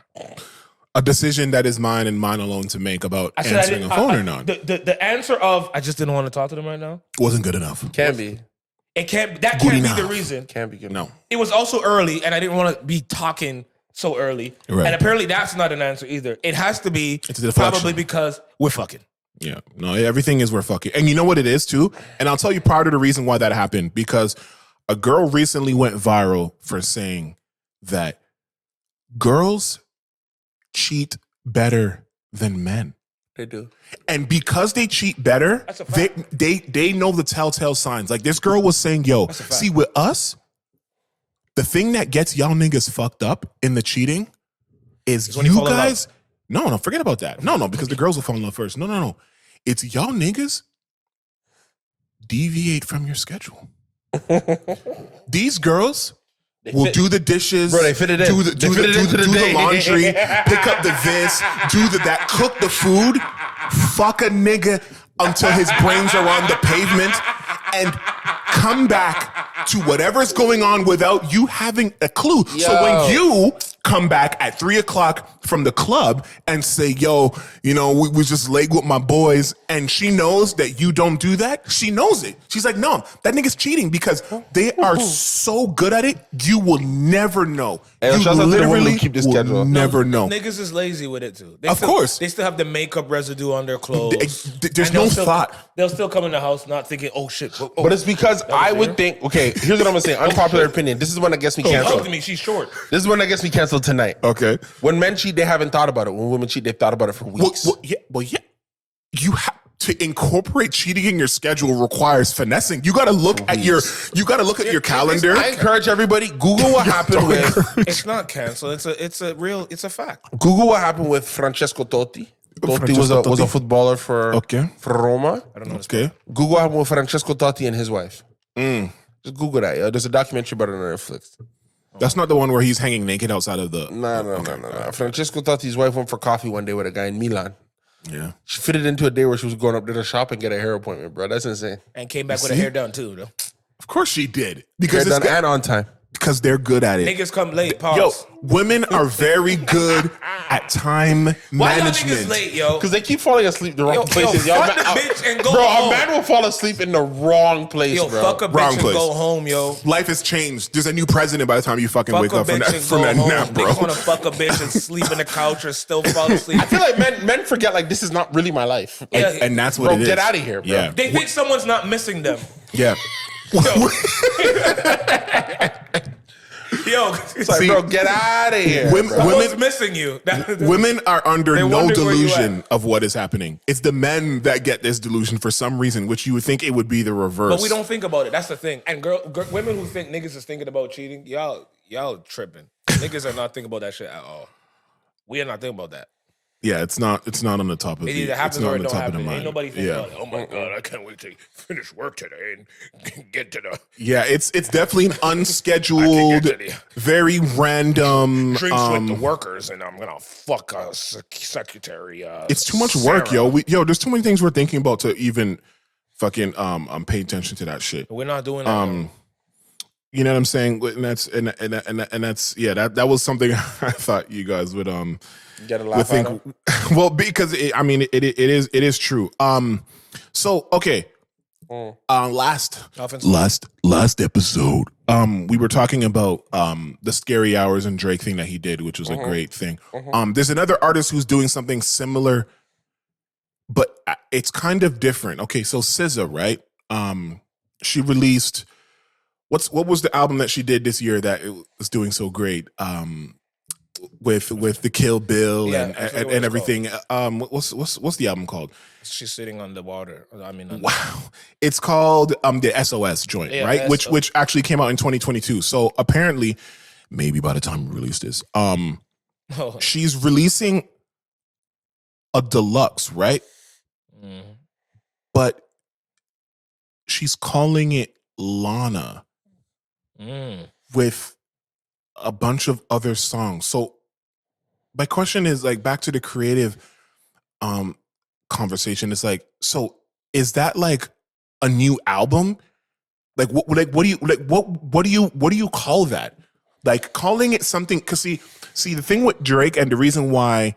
A decision that is mine and mine alone to make about I said I answering didn't- a phone I- or not The answer of I just didn't want to talk to them right now. wasn't good enough. Can be. That can't Good be enough. the reason. Can be good. No. It was also early, and I didn't want to be talking so early. Right. And apparently, that's not an answer either. It has to be It's a deflection. probably because we're fucking. Yeah. No, everything is we're fucking. And you know what it is too? And I'll tell you part of the reason why that happened, because a girl recently went viral for saying that girls cheat better than men. They do. And because they cheat better, That's a fact. they know the telltale signs. Like this girl was saying, yo, a fact. see with us, the thing that gets y'all niggas fucked up in the cheating is when you you fall in love. guys. No, forget about that. No, because the girls will fall in love first. No. It's y'all niggas deviate from your schedule. These girls will do the dishes, Bro, they fit it in. do the They fit it into the day. laundry, pick up the this, do that, cook the food, fuck a nigga until his brains are on the pavement, and come back to whatever's going on without you having a clue. So when you come back at 3:00 from the club and say, yo, you know, we was just late with my boys, and she knows that you don't do that, she knows it. She's like, no, that nigga's cheating, because they are so good at it, you will never know. Hey, You shout out to the women who literally keep the will schedule. never know. Niggas is lazy with it too. Of course. They still have the makeup residue on their clothes. There's And no they'll still- thought. They'll still come in the house not thinking, oh shit. Oh, But it's because I was would there. think, okay, here's what I'm gonna say. Unpopular opinion. This is one that gets me she canceled. hugged me. She's short. This is one that gets me canceled tonight. Okay. When men cheat, they haven't thought about it. When women cheat, they've thought about it for weeks. Well, yeah. You have to incorporate cheating in your schedule requires finessing. You got to look at your calendar. I encourage everybody, Google what happened with It's not cancel. It's a fact. Google what happened with Francesco Totti. Totti Francesco was a Totti. footballer for Roma. I don't know. Okay. Google what happened with Francesco Totti and his wife. Just Google that. There's a documentary about it on Netflix. That's not the one where he's hanging naked outside of the. No. Francesco Totti's wife went for coffee one day with a guy in Milan. Yeah. She fitted into a day where she was going up to the shop and get a hair appointment, bro. That's insane. And came back with her hair done too, though. Of course she did. Hair Because this done guy, and on time. because they're good at it. Niggas come late. Pause. Yo, women are very good at time Why y'all management. niggas late, yo? Because they keep falling asleep the wrong places. Yo, fuck the bitch and go bro, home. a man will fall asleep in the wrong place, Yo, bro. fuck a bitch Wrong and place. go home, yo. Life has changed. There's a new president by the time you fucking Fuck wake a up from bitch that, and from go that home. nap, bro. Niggas want to fuck a bitch and sleep in the couch or still fall asleep. I feel like men forget like this is not really my life. Like, Yeah. And that's what bro, it is. get out of here, bro. Yeah. They think someone's not missing them. Yeah. Yo, It's like, See, bro, get out of here. women- bro. someone's missing you. Women are under They no wonder where you delusion of what is happening. It's the men that get this delusion for some reason, which you would think it would be the reverse. But we don't think about it. That's the thing. And women who think niggas is thinking about cheating, y'all tripping. Niggas are not thinking about that shit at all. We are not thinking about that. Yeah, it's not on the top of It the. either happens it's not or on it the don't top of the happen. mind. Ain't nobody thinking Yeah. about it. Oh my God, I can't wait to finish work today and get to the Yeah, it's definitely an I can unscheduled, get to the very random. drinks with the workers and I'm gonna fuck a secretary. It's too much work, Sarah. yo. There's too many things we're thinking about to even fucking pay attention to that shit. We're not doing that. You know what I'm saying? And that's yeah. That was something I thought you guys would Get a would laugh out think. of. Well, because it is true. So okay. Last episode, we were talking about the Scary Hours and Drake thing that he did, which was a great thing. There's another artist who's doing something similar, but it's kind of different. Okay, so SZA, right? She released what was the album that she did this year that it was doing so great? With the Kill Bill Yeah, I forget what and it's everything. What's the album called? She's sitting on the water. I mean, Wow, it's called the SOS joint, Yeah, right? SOS. Which actually came out in 2022. So apparently, maybe by the time we release this, she's releasing a deluxe, right? But she's calling it Lana with a bunch of other songs. So my question is like back to the creative conversation. It's like, so is that like a new album? Like what do you call that? Like calling it something, because see the thing with Drake and the reason why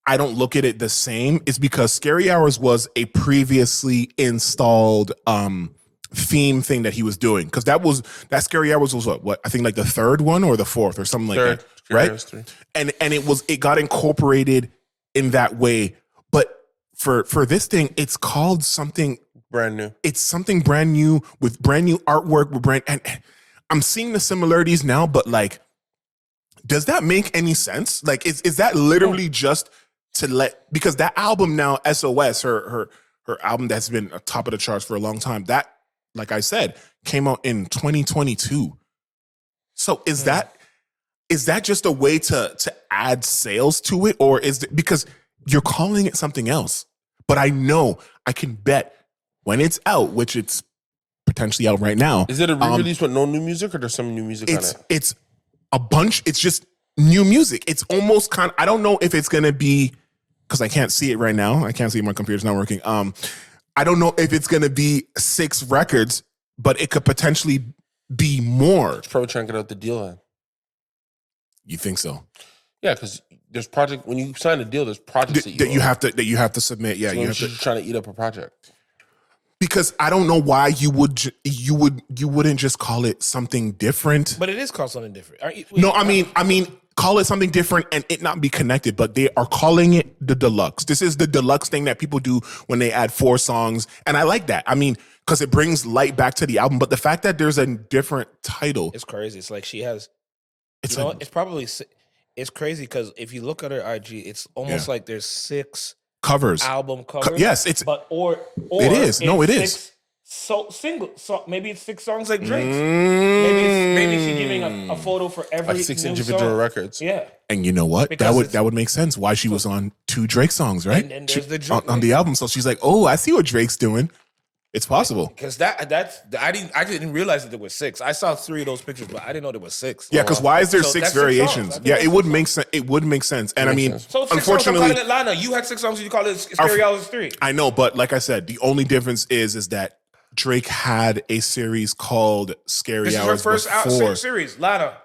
I don't look at it the same is because Scary Hours was a previously installed theme thing that he was doing, because that Scary Hours was what I think like the third one or the fourth or something like that, right? And it got incorporated in that way. But for this thing, it's called something Brand new. It's something brand new with brand new artwork with and I'm seeing the similarities now, but like, does that make any sense? Like, is that literally just to because that album now, SOS, her album that's been top of the charts for a long time, that, like I said, came out in 2022. So is that just a way to add sales to it, or because you're calling it something else? But I know I can bet when it's out, which it's potentially out right now. Is it a re-release with no new music, or there's some new music on it? It's a bunch. It's just new music. It's almost I don't know if it's gonna be, because I can't see it right now. I can't see it. My computer's not working. I don't know if it's gonna be 6 records, but it could potentially be more. It's probably trying to get out the deal then. You think so? Yeah, because there's when you sign a deal, there's projects That you have to submit. Yeah, so you have to. just trying to eat up a project. Because I don't know why you wouldn't just call it something different. But it is called something different. No, I mean, call it something different and it not be connected. But they are calling it the deluxe. This is the deluxe thing that people do when they add 4 songs, and I like that. I mean, because it brings light back to the album. But the fact that there's a different title, it's crazy. It's like she has. it's It's crazy because if you look at her IG, it's almost like there's 6 covers. album covers. Yes, it's or it is. No, it it's is. 6 single. So maybe it's 6 songs like Drake's. Maybe she's giving a photo for every Like 6 new individual song. records. Yeah. And you know what? Because That would make sense why she was on 2 Drake songs, right? And then there's the Drake on the album. So she's like, "Oh, I see what Drake's doing. It's possible." Because I didn't realize that there was 6. I saw 3 of those pictures, but I didn't know there was 6. Yeah, because why is there So 6 that's 6 variations? songs. Yeah, That's it would 6 make sense. It would make sense. And I mean, So 6 unfortunately, songs, I'm calling it Lana. You had 6 songs, and you call it Scary Hours 3. I know, but like I said, the only difference is that Drake had a series called Scary This is Hours her first before. series, Lana.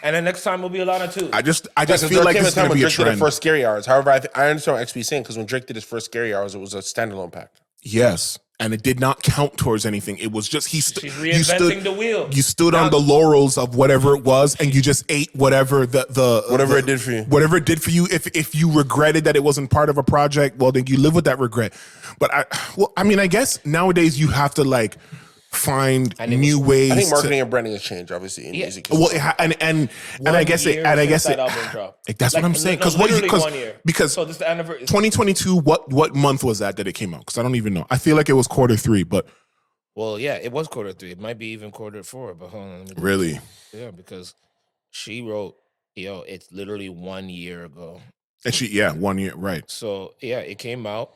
And then next time will be Lana too. I just feel like this is going to be a Drake did trend. the first Scary Hours. However, I understand what XP is saying because when Drake did his first Scary Hours, it was a standalone pack. Yes. And it did not count towards anything. It was just She's reinventing the wheel. You stood on the laurels of whatever it was, and you just ate whatever it did for you. Whatever it did for you. If you regretted that it wasn't part of a project, well, then you live with that regret. But I guess nowadays you have to like find new ways. I think marketing and branding has changed, obviously, in music. Well, and I guess it. That's what I'm saying. Because so this is the anniversary. 2022. What month was that it came out? Because I don't even know. I feel like it was Q3, but well, yeah, it was Q3. It might be even Q4. But hold on, really, yeah, because she wrote, it's literally 1 year ago. And 1 year, right? So yeah, it came out.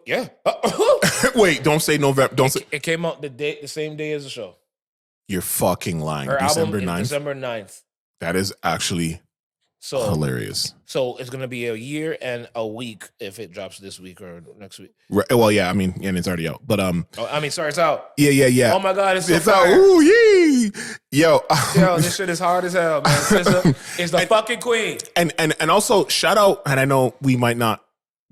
Yeah. Wait, don't say November. Don't say it came out the same day as the show. You're fucking lying. Her December album 9th. is December 9th. That is actually hilarious. So it's gonna be a year and a week if it drops this week or next week. Right, well, yeah, I mean, and it's already out. But it's out. Yeah. Oh my God, it's out. Ooh, yee. Yo, this shit is hard as hell, man. It's the fucking queen. And also shout out, and I know we might not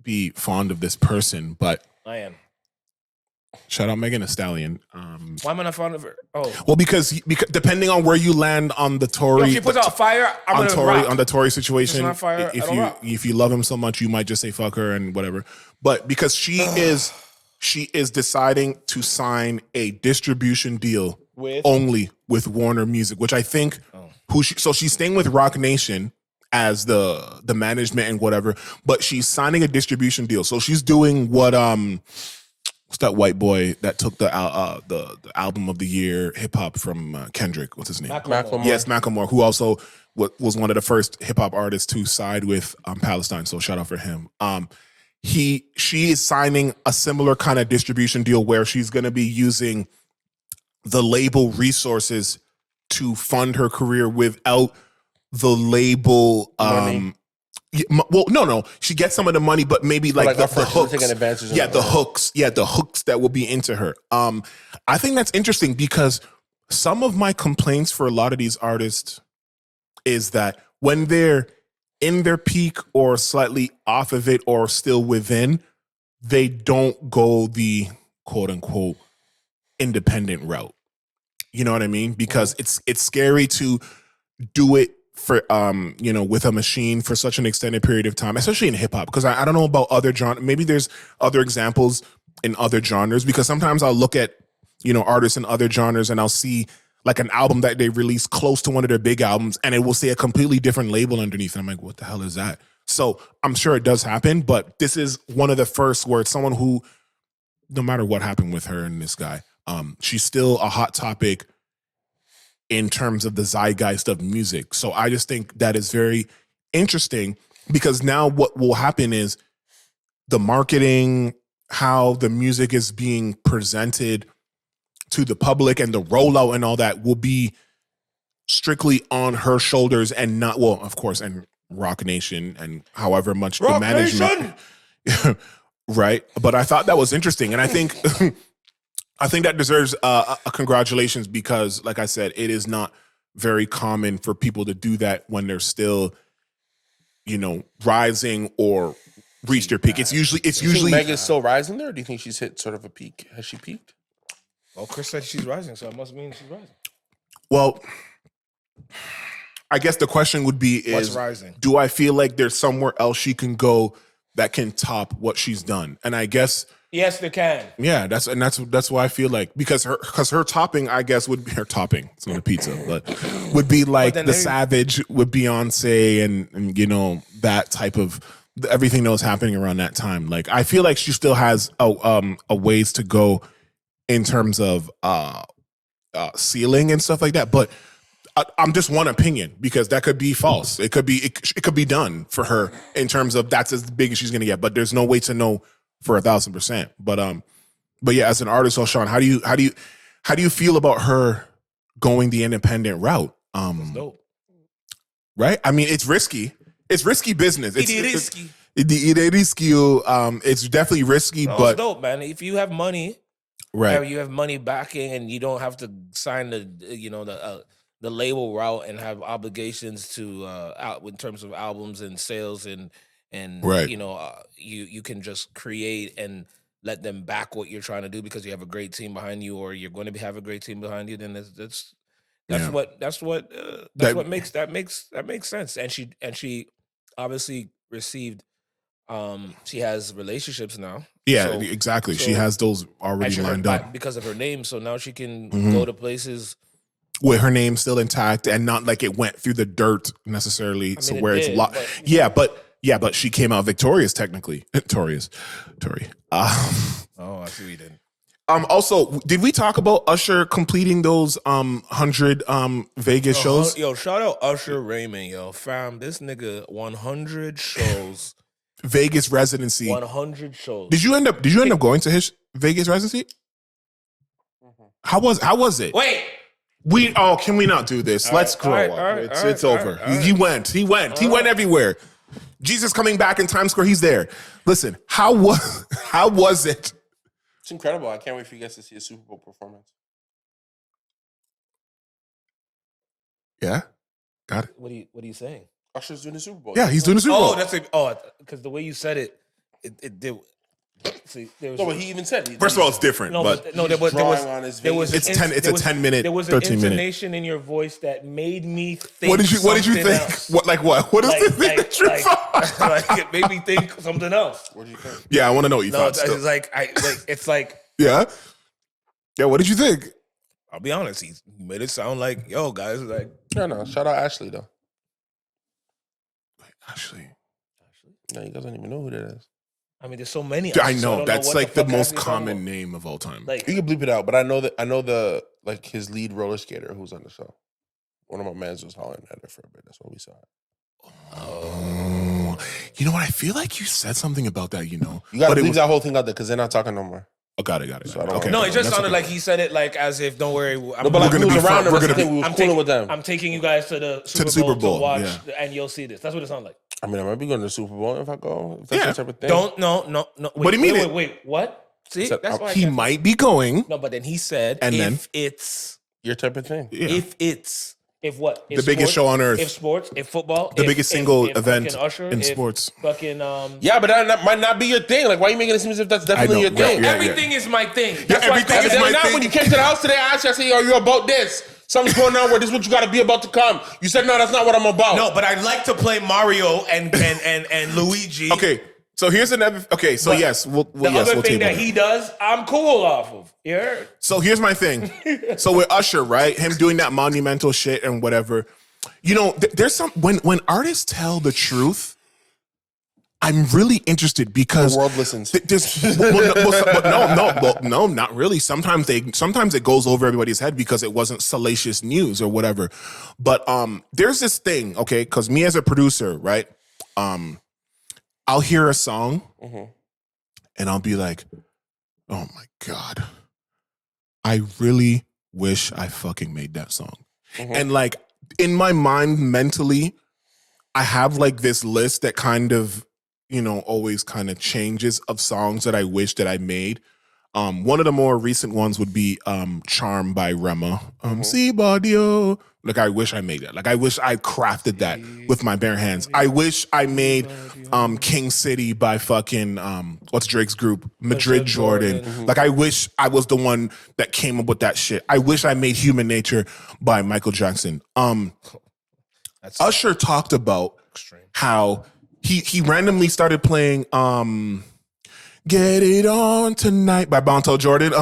be fond of this person, but I am. Shout out Megan Thee Stallion. Why am I not fond of her? Oh, well, because depending on where you land on the Tory, if she puts out fire, I'm gonna rock. On the Tory situation. If it's not fire, if you love him so much, you might just say fuck her and whatever. But because she is deciding to sign a distribution deal only with Warner Music, which I think so she's staying with Rock Nation as the management and whatever, but she's signing a distribution deal. So she's doing what what's that white boy that took the album of the year hip hop from Kendrick? What's his name? Macklemore. Yes, Macklemore, who also was one of the first hip hop artists to side with Palestine. So shout out for him. She is signing a similar kind of distribution deal where she's going to be using the label resources to fund her career without the label. Well, no. She gets some of the money, but maybe like the hooks. The hooks that will be into her. I think that's interesting because some of my complaints for a lot of these artists is that when they're in their peak or slightly off of it or still within, they don't go the quote unquote independent route. You know what I mean? Because it's scary to do it for with a machine for such an extended period of time, especially in hip hop. Because I don't know about other genres. Maybe there's other examples in other genres. Because sometimes I'll look at artists in other genres and I'll see like an album that they released close to one of their big albums, and it will say a completely different label underneath. And I'm like, what the hell is that? So I'm sure it does happen, but this is one of the first where it's someone who, no matter what happened with her and this guy, she's still a hot topic in terms of the zeitgeist of music. So I just think that is very interesting because now what will happen is the marketing, how the music is being presented to the public and the rollout and all that will be strictly on her shoulders and not, well, of course, and Rock Nation and however much the management. Right. But I thought that was interesting. And I think that deserves a congratulations because, like I said, it is not very common for people to do that when they're still, rising or reach their peak. It's usually Megan's still rising there. Or do you think she's hit sort of a peak? Has she peaked? Well, Chris said she's rising, so it must mean she's rising. Well, I guess the question would be what's rising? Do I feel like there's somewhere else she can go that can top what she's done? And I guess yes, they can. Yeah, that's why I feel like because her topping, I guess, would be her topping. It's not a pizza, but would be like the Savage with Beyonce and that type of everything that was happening around that time. Like I feel like she still has a ways to go in terms of ceiling and stuff like that. But I'm just one opinion because that could be false. It could be done for her in terms of that's as big as she's gonna get. But there's no way to know for 1,000%. But yeah, as an artist, Sean, how do you feel about her going the independent route? That's dope. Right? I mean, it's risky. It's risky business. It's risky. It's definitely risky, but it's dope, man. If you have money Right. You have money backing, and you don't have to sign the label route and have obligations to out in terms of albums and sales and Right. you can just create and let them back what you're trying to do because you have a great team behind you, or you're going to have a great team behind you. Then that's Yeah. what makes sense. And she obviously received. She has relationships now. Yeah, So- exactly. She so- has those already and lined up because of her name. So now she can Mhm. go to places. with her name still intact and not like it went through the dirt necessarily. So it where it's did, locked. but- But she came out victorious technically. Tori. Oh, I see what you did. Also, did we talk about Usher completing those 100 Vegas shows? Yo, shout out Usher Raymond, yo, fam. This nigga 100 shows. Vegas residency. 100 shows. Did you end up going to his Vegas residency? How was it? Wait. Can we not do this? Let's grow up. It's over. He went everywhere. Jesus coming back in Times Square, he's there. Listen, how was it? It's incredible. I can't wait for you guys to see a Super Bowl performance. Yeah. Got it. What are you saying? Usher's doing the Super Bowl. Yeah, he's doing the Super Bowl. Because the way you said it did. See, there was No, but he even said. First of all, it's different. no, but no, there was on his there was Vegas. It's 10 it's a 10 minute, there was 13 an minute. intonation in your voice that made me think. What did you think? else. What is the thing that you thought? like it made me think something else. What do you think? Yeah, I want to know what you No, thought. it's like Yeah. Yeah, what did you think? I'll be honest, he made it sound like, yo, guys, like No. Shout out Ashley though. Ashley. No, he doesn't even know who that is. I mean, there's so many. I know. don't That's what like the fuck most Ashley's talking common about. name of all time. Like, You can bleep it out, but I know the like his lead roller skater who's on the show. One of my mans was hollering at her for a bit. That's what we saw. Oh. You know what? I feel like you said something about that, You gotta But it leave was- that whole thing out there because they're not talking no more. Oh, got it. So I don't Okay. no, it just That's sounded okay. like he said it like as if, don't worry, No, but like gonna we was be around them. we're That's the gonna thing. We was cooling with them. I'm taking you guys to the Super, the Super Bowl, to watch, yeah. and you'll see this. That's what it sounded like. I mean, I might be going to the Super Bowl if I go. If that's Yeah. the type of thing. No. What do you mean Wait, what? See, Said, that's why I He can't- might be going. No, but then he said, And then? Your type of thing. Yeah. If what? If The biggest show on earth. If sports, if football, The biggest single event fucking Usher, in if sports. Fucking Yeah, but that might not be your thing. Like, why are you making it seem as if that's definitely know. your thing? Yeah. everything is my thing. That's why everything I is think my Evidently not. thing. When you came to the house today, I asked you, I said, "Are you about this? Something's going on where this is what you got to be about to come." You said, "No, that's not what I'm about." No, but I like to play Mario and Luigi. Okay. So here's another. Okay. So But yes, we'll The yes, other we'll thing table that he does, I'm cool off of. You heard? So here's my thing. So with Usher, right? Him doing that monumental shit and whatever. There's some when artists tell the truth, I'm really interested because The world listens. No, not really. Sometimes it goes over everybody's head because it wasn't salacious news or whatever. But there's this thing, okay? Because me as a producer, right? I'll hear a song and I'll be like, oh my God, I really wish I fucking made that song. And like in my mind, mentally, I have like this list that kind of, always kind of changes of songs that I wish that I made. One of the more recent ones would be Charm by Rema. Si Badio. Like, I wish I made that. Like, I wish I crafted that with my bare hands. I wish I made King City by fucking, what's Drake's group? Madrid Jordan. Like, I wish I was the one that came up with that shit. I wish I made Human Nature by Michael Jackson. Usher talked about how he randomly started playing Get It On Tonight by Bonto Jordan.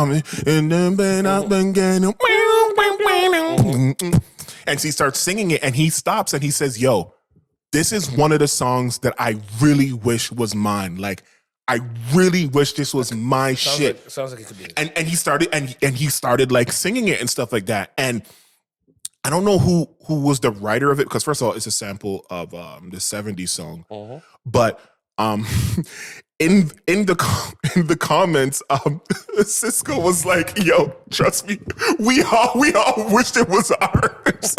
And he starts singing it and he stops and he says, yo, this is one of the songs that I really wish was mine. Like, I really wish this was my shit. Sounds like it could be. And he started like singing it and stuff like that. And I don't know who was the writer of it, because first of all, it's a sample of the 70s song. But in the comments, Cisco was like, "Yo, trust me, we all wished it was ours."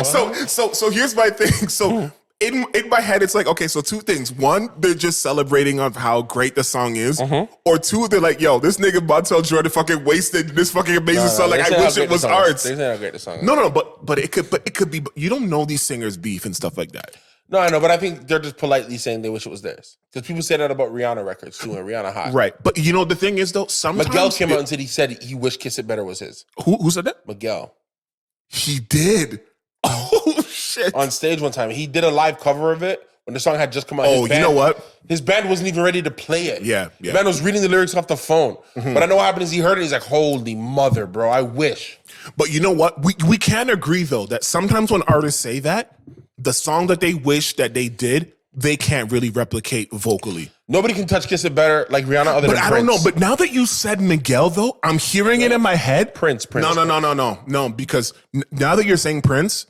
So here's my thing. So in my head, it's like, okay, so two things. One, they're just celebrating of how great the song is. Or two, they're like, yo, this nigga Montel Jordan fucking wasted this fucking amazing song. Like, I wish it was ours. They say how great the song is. No, but it could be. You don't know these singers' beef and stuff like that. No, I know, but I think they're just politely saying they wish it was theirs. Because people say that about Rihanna records too, and Rihanna hot. Right. But you know, the thing is, though, sometimes... Miguel came out and said he wished Kiss It Better was his. Who said that? Miguel. He did. Oh, shit. On stage one time. He did a live cover of it when the song had just come out. Oh, you know what? His band wasn't even ready to play it. Yeah. The band was reading the lyrics off the phone. But I know what happened is he heard it, he's like, holy mother, bro, I wish. But you know what? We can agree, though, that sometimes when artists say that, the song that they wish that they did, they can't really replicate vocally. Nobody can touch Kiss It Better like Rihanna other than Prince. But I don't know. But now that you said Miguel, though, I'm hearing it in my head. Prince. No, because now that you're saying Prince,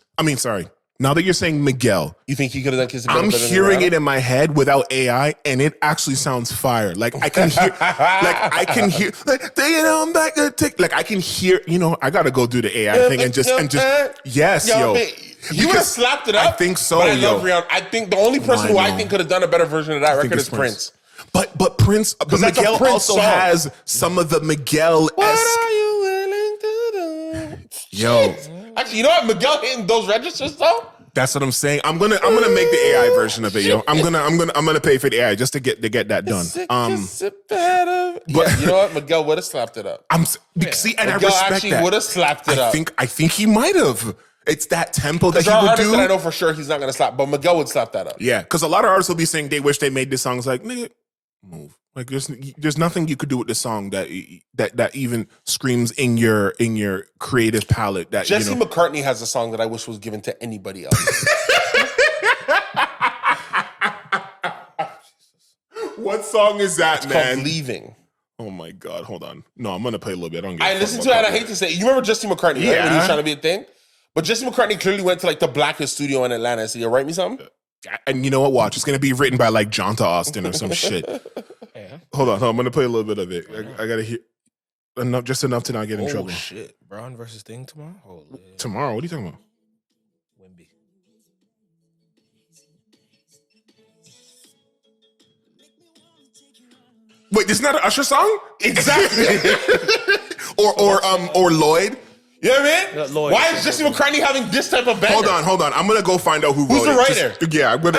now that you're saying Miguel, you think he could have done Kiss It Better? I'm hearing it in my head without AI, and it actually sounds fire. Like I can hear, I'm back to tick. Like I can hear, I gotta go do the AI thing and just, yes, yo. You would have slapped it up. I think so. But I love Rihanna. I think the only person who I think could have done a better version of that record is Prince. But Prince, but Miguel also has some of the Miguel-esque. What are you willing to do? Yo. Actually, you know what? Miguel hitting those registers though. That's what I'm saying. I'm gonna make the AI version of it, yo. I'm gonna pay for the AI just to get that done. But you know what? Miguel would have slapped it up. See, and Miguel I respect actually that. would have slapped it up. I think he might have. It's that tempo that he there are would artists do. that I know for sure he's not gonna slap, but Miguel would slap that up. Yeah, because a lot of artists will be saying they wish they made this song. It's like, nigga, move. Like there's nothing you could do with this song that even screams in your creative palette. That Jesse McCartney has a song that I wish was given to anybody else. What song is that, It's man? called Leaving. Oh my God, hold on. No, I'm gonna play a little bit. I listened to it and I hate to say it. You remember Jesse McCartney, right? When he was trying to be a thing? But Jesse McCartney clearly went to like the Blackest studio in Atlanta and said, yo, write me something. And you know what? Watch. It's gonna be written by like John Austin or some shit. Yeah. Hold on. I'm gonna play a little bit of it. I gotta hear just enough to not get in trouble. Shit. Brown versus Thing tomorrow? Holy. Tomorrow? What are you talking about? Wimby. Wait, this is not an Usher song? Exactly. or Lloyd. You know what I mean? Lloyd. Why is Jesse McCartney having this type of band? Hold on. I'm gonna go find out who's the writer. I'm gonna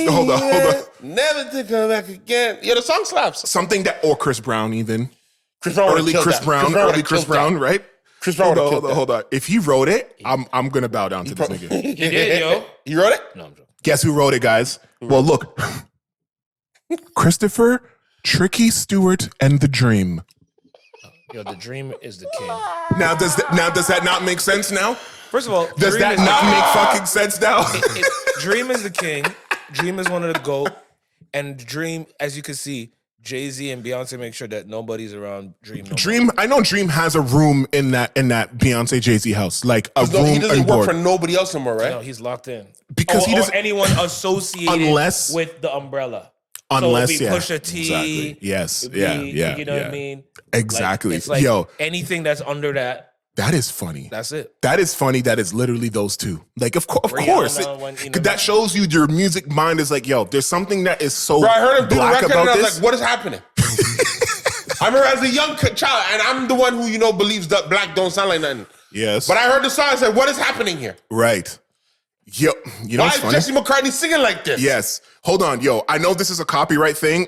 hold on. Never to come back again. Yeah, the song slaps. Something that or Chris Brown even. Chris Brown Early Chris Brown, right? Chris Brown Hold on. If he wrote it, I'm gonna bow down to this nigga. He did, yo. He wrote it? No, I'm joking. Guess who wrote it, guys? Well, look. Christopher Tricky Stewart and the Dream. Yo, the Dream is the king. Now does that not make sense now? First of all, Does that not make fucking sense now? Dream is the king. Dream is one of the GOAT. And Dream, as you can see, Jay-Z and Beyonce make sure that nobody's around Dream. I know Dream has a room in that Beyonce Jay-Z house, like a room. He doesn't and work board. for nobody else anymore, right? No, he's locked in. Because he or doesn't. anyone associated with the umbrella. Unless, so it'd be Pusha T. Exactly. Yes. It'd Yeah. be, Yeah. You know what I mean? Exactly. Like, it's like Yo, anything that's under that. that is funny. That's it. That is funny. That is literally those two. Like, of course. That shows you your music mind is like, yo, there's something that is so Bro, I heard him do the black record about and I was this. like, what is happening? I remember as a young child, and I'm the one who, believes that black don't sound like nothing. Yes. But I heard the song and said, what is happening here? Right. Yo, Why is Jesse McCartney singing like this? Yes. Hold on, yo. I know this is a copyright thing,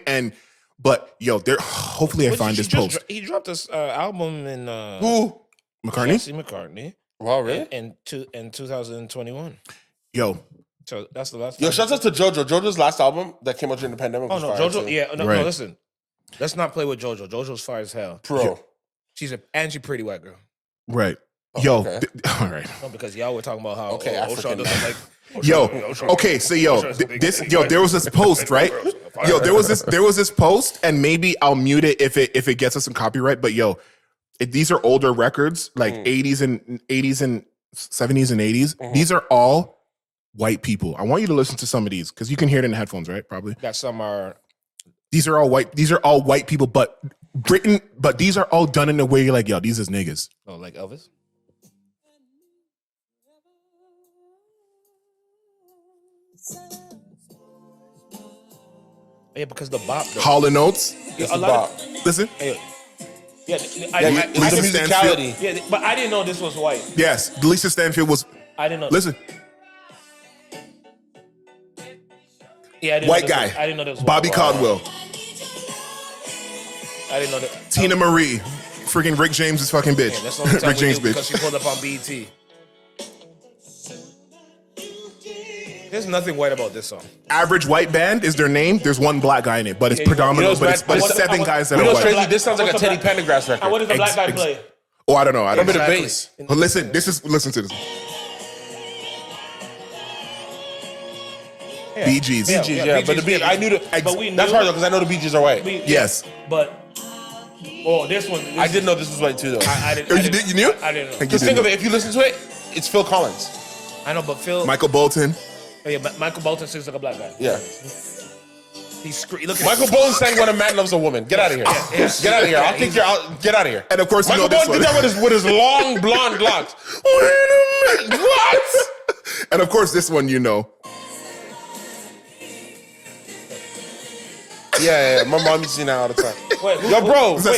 but yo, hopefully I find this post. He dropped this album in Who? McCartney? Jesse McCartney. Wow, really? In 2021. Yo. So that's the last. Yo, shout out to JoJo. JoJo's last album that came out during the pandemic. Oh no, was JoJo. fire, Yeah, no, Right. no. Listen, let's not play with JoJo. JoJo's fire as hell. Bro. She's pretty white girl. Right. Oh, Yo. okay. All right. No, because y'all were talking about how African O'Shawn doesn't like. Yo, okay, so there was this post, right? Yo, there was this post, and maybe I'll mute it if it gets us some copyright. But yo, these are older records, like 80s and 70s and 80s. These are all white people. I want you to listen to some of these because you can hear it in the headphones, right? Probably. That some are. These are all white. These are all white people, but these are all done in a way you're like, yo, these is niggas. Oh, like Elvis. Yeah, because the bop. Though. Hall and Oates. Yeah, It's a a lot bop. of, Listen. yeah, It's Lisa the Stansfield. musicality. yeah, but I didn't know this was white. Yes, Lisa Stanfield was. I didn't know. Listen, Yeah, I didn't white know this guy. was- I didn't know this was Bobby white. Caldwell. I didn't know that. Tina Marie. Freaking Rick James' fucking bitch. Yeah, that's the only time Rick we James knew because bitch. she pulled up on BET. There's nothing white about this song. Average white band is their name. There's one black guy in it, but it's Yeah, you know, predominant. you know, But it's I seven want- guys that You are know what's white. crazy? This sounds like a What's the Teddy black- Pendergrass record. And what does the black guy Ex- play? Oh, I don't know. I A don't bit know. of Exactly. bass. But listen, listen to this. Bee Gees. Yeah. Bee Gees, yeah. But the Bee, I knew the. But we That's knew- hard though, because I know the Bee Gees are white. Yes. But this one. I didn't know this was white too, though. I didn't. Oh, I you didn't- did? You knew? I didn't know. Because think of it, if you listen to it, it's Phil Collins. I know, but Phil. Michael Bolton. Oh, yeah, but Michael Bolton sings like a black guy. Yeah. Look at Michael Bolton sang "When a Man Loves a Woman." Get out of here. yeah. Get out of here. I'll think you're out. Get out of here. And of course, you Michael know this Bolton did one. that with his long blonde locks. What? And of course, this one you know. Yeah. My mom used to sing that all the time. Wait, Yo, bro. Is that